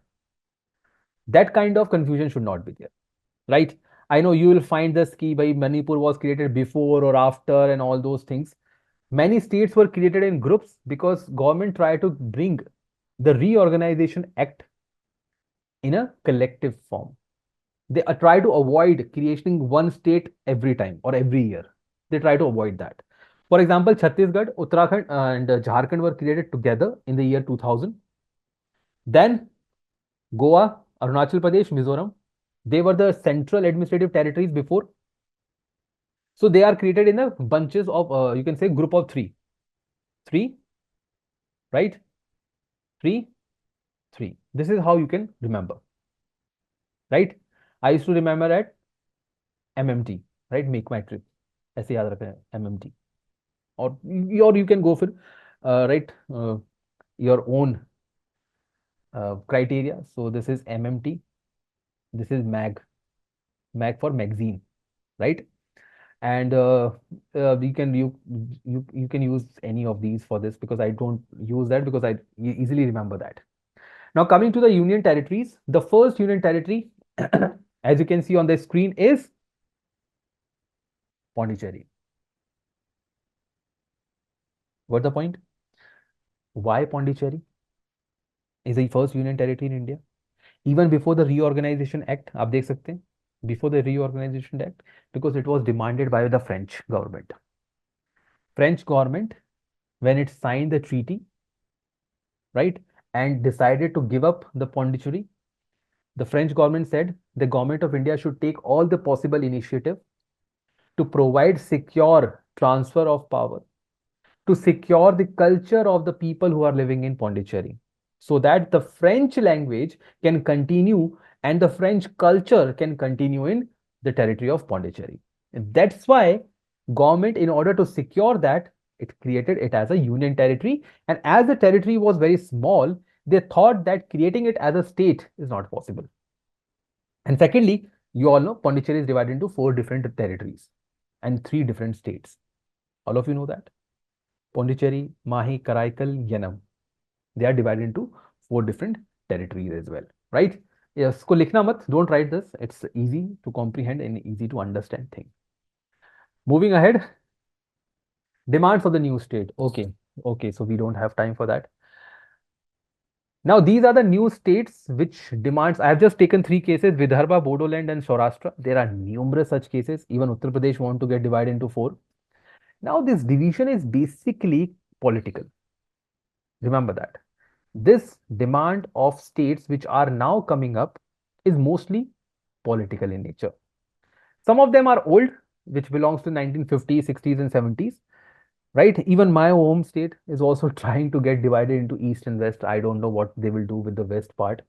That kind of confusion should not be there, right? I know you will find this ki by Manipur was created before or after and all those things. Many states were created in groups because government tried to bring the Reorganization Act in a collective form. They try to avoid creating one state every time or every year. They try to avoid that. For example, Chhattisgarh, Uttarakhand, and Jharkhand were created together in the year 2000. Then Goa, Arunachal Pradesh, Mizoram, they were the central administrative territories before. So they are created in a bunches of, you can say, group of three. Three, right? Three, three. This is how you can remember, right? I used to remember at MMT, right? Make my trip. ऐसे याद रखना है MMT. Or you can go for, right, your own criteria. So this is MMT. This is mag for magazine, right? And you can use any of these for this, because I don't use that because I easily remember that. Now coming to the union territories, the first union territory, as you can see on the screen, is Pondicherry. What's the point? Why Pondicherry is the first union territory in India? Even before the Reorganization Act, आप देख सकते हैं, before the Reorganization Act, because it was demanded by the French government. French government, when it signed the treaty, right, and decided to give up the Pondicherry, the French government said the government of India should take all the possible initiative to provide secure transfer of power, to secure the culture of the people who are living in Pondicherry, so that the French language can continue and the French culture can continue in the territory of Pondicherry. And that's why government, in order to secure that, it created it as a union territory. And as the territory was very small, they thought that creating it as a state is not possible. And secondly, you all know Pondicherry is divided into 4 different territories and 3 different states. All of you know that. Pondicherry, Mahi, Karaikal, Yanam. They are divided into 4 different territories as well, right? Yes, इसको लिखना मत, don't write this. It's easy to comprehend and easy to understand thing. Moving ahead, demands of the new state. Okay, so we don't have time for that. Now, these are the new states which demands. I have just taken 3 cases: Vidarbha, Bodoland, and Saurashtra. There are numerous such cases. Even Uttar Pradesh want to get divided into 4. Now, this division is basically political. Remember that. This demand of states which are now coming up is mostly political in nature. Some of them are old, which belongs to 1950s, 60s, and 70s. Right? Even my home state is also trying to get divided into east and west. I don't know what they will do with the west part.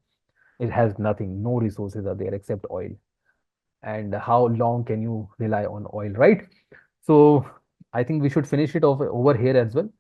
It has nothing, no resources are there except oil. And how long can you rely on oil, right? So I think we should finish it over here as well.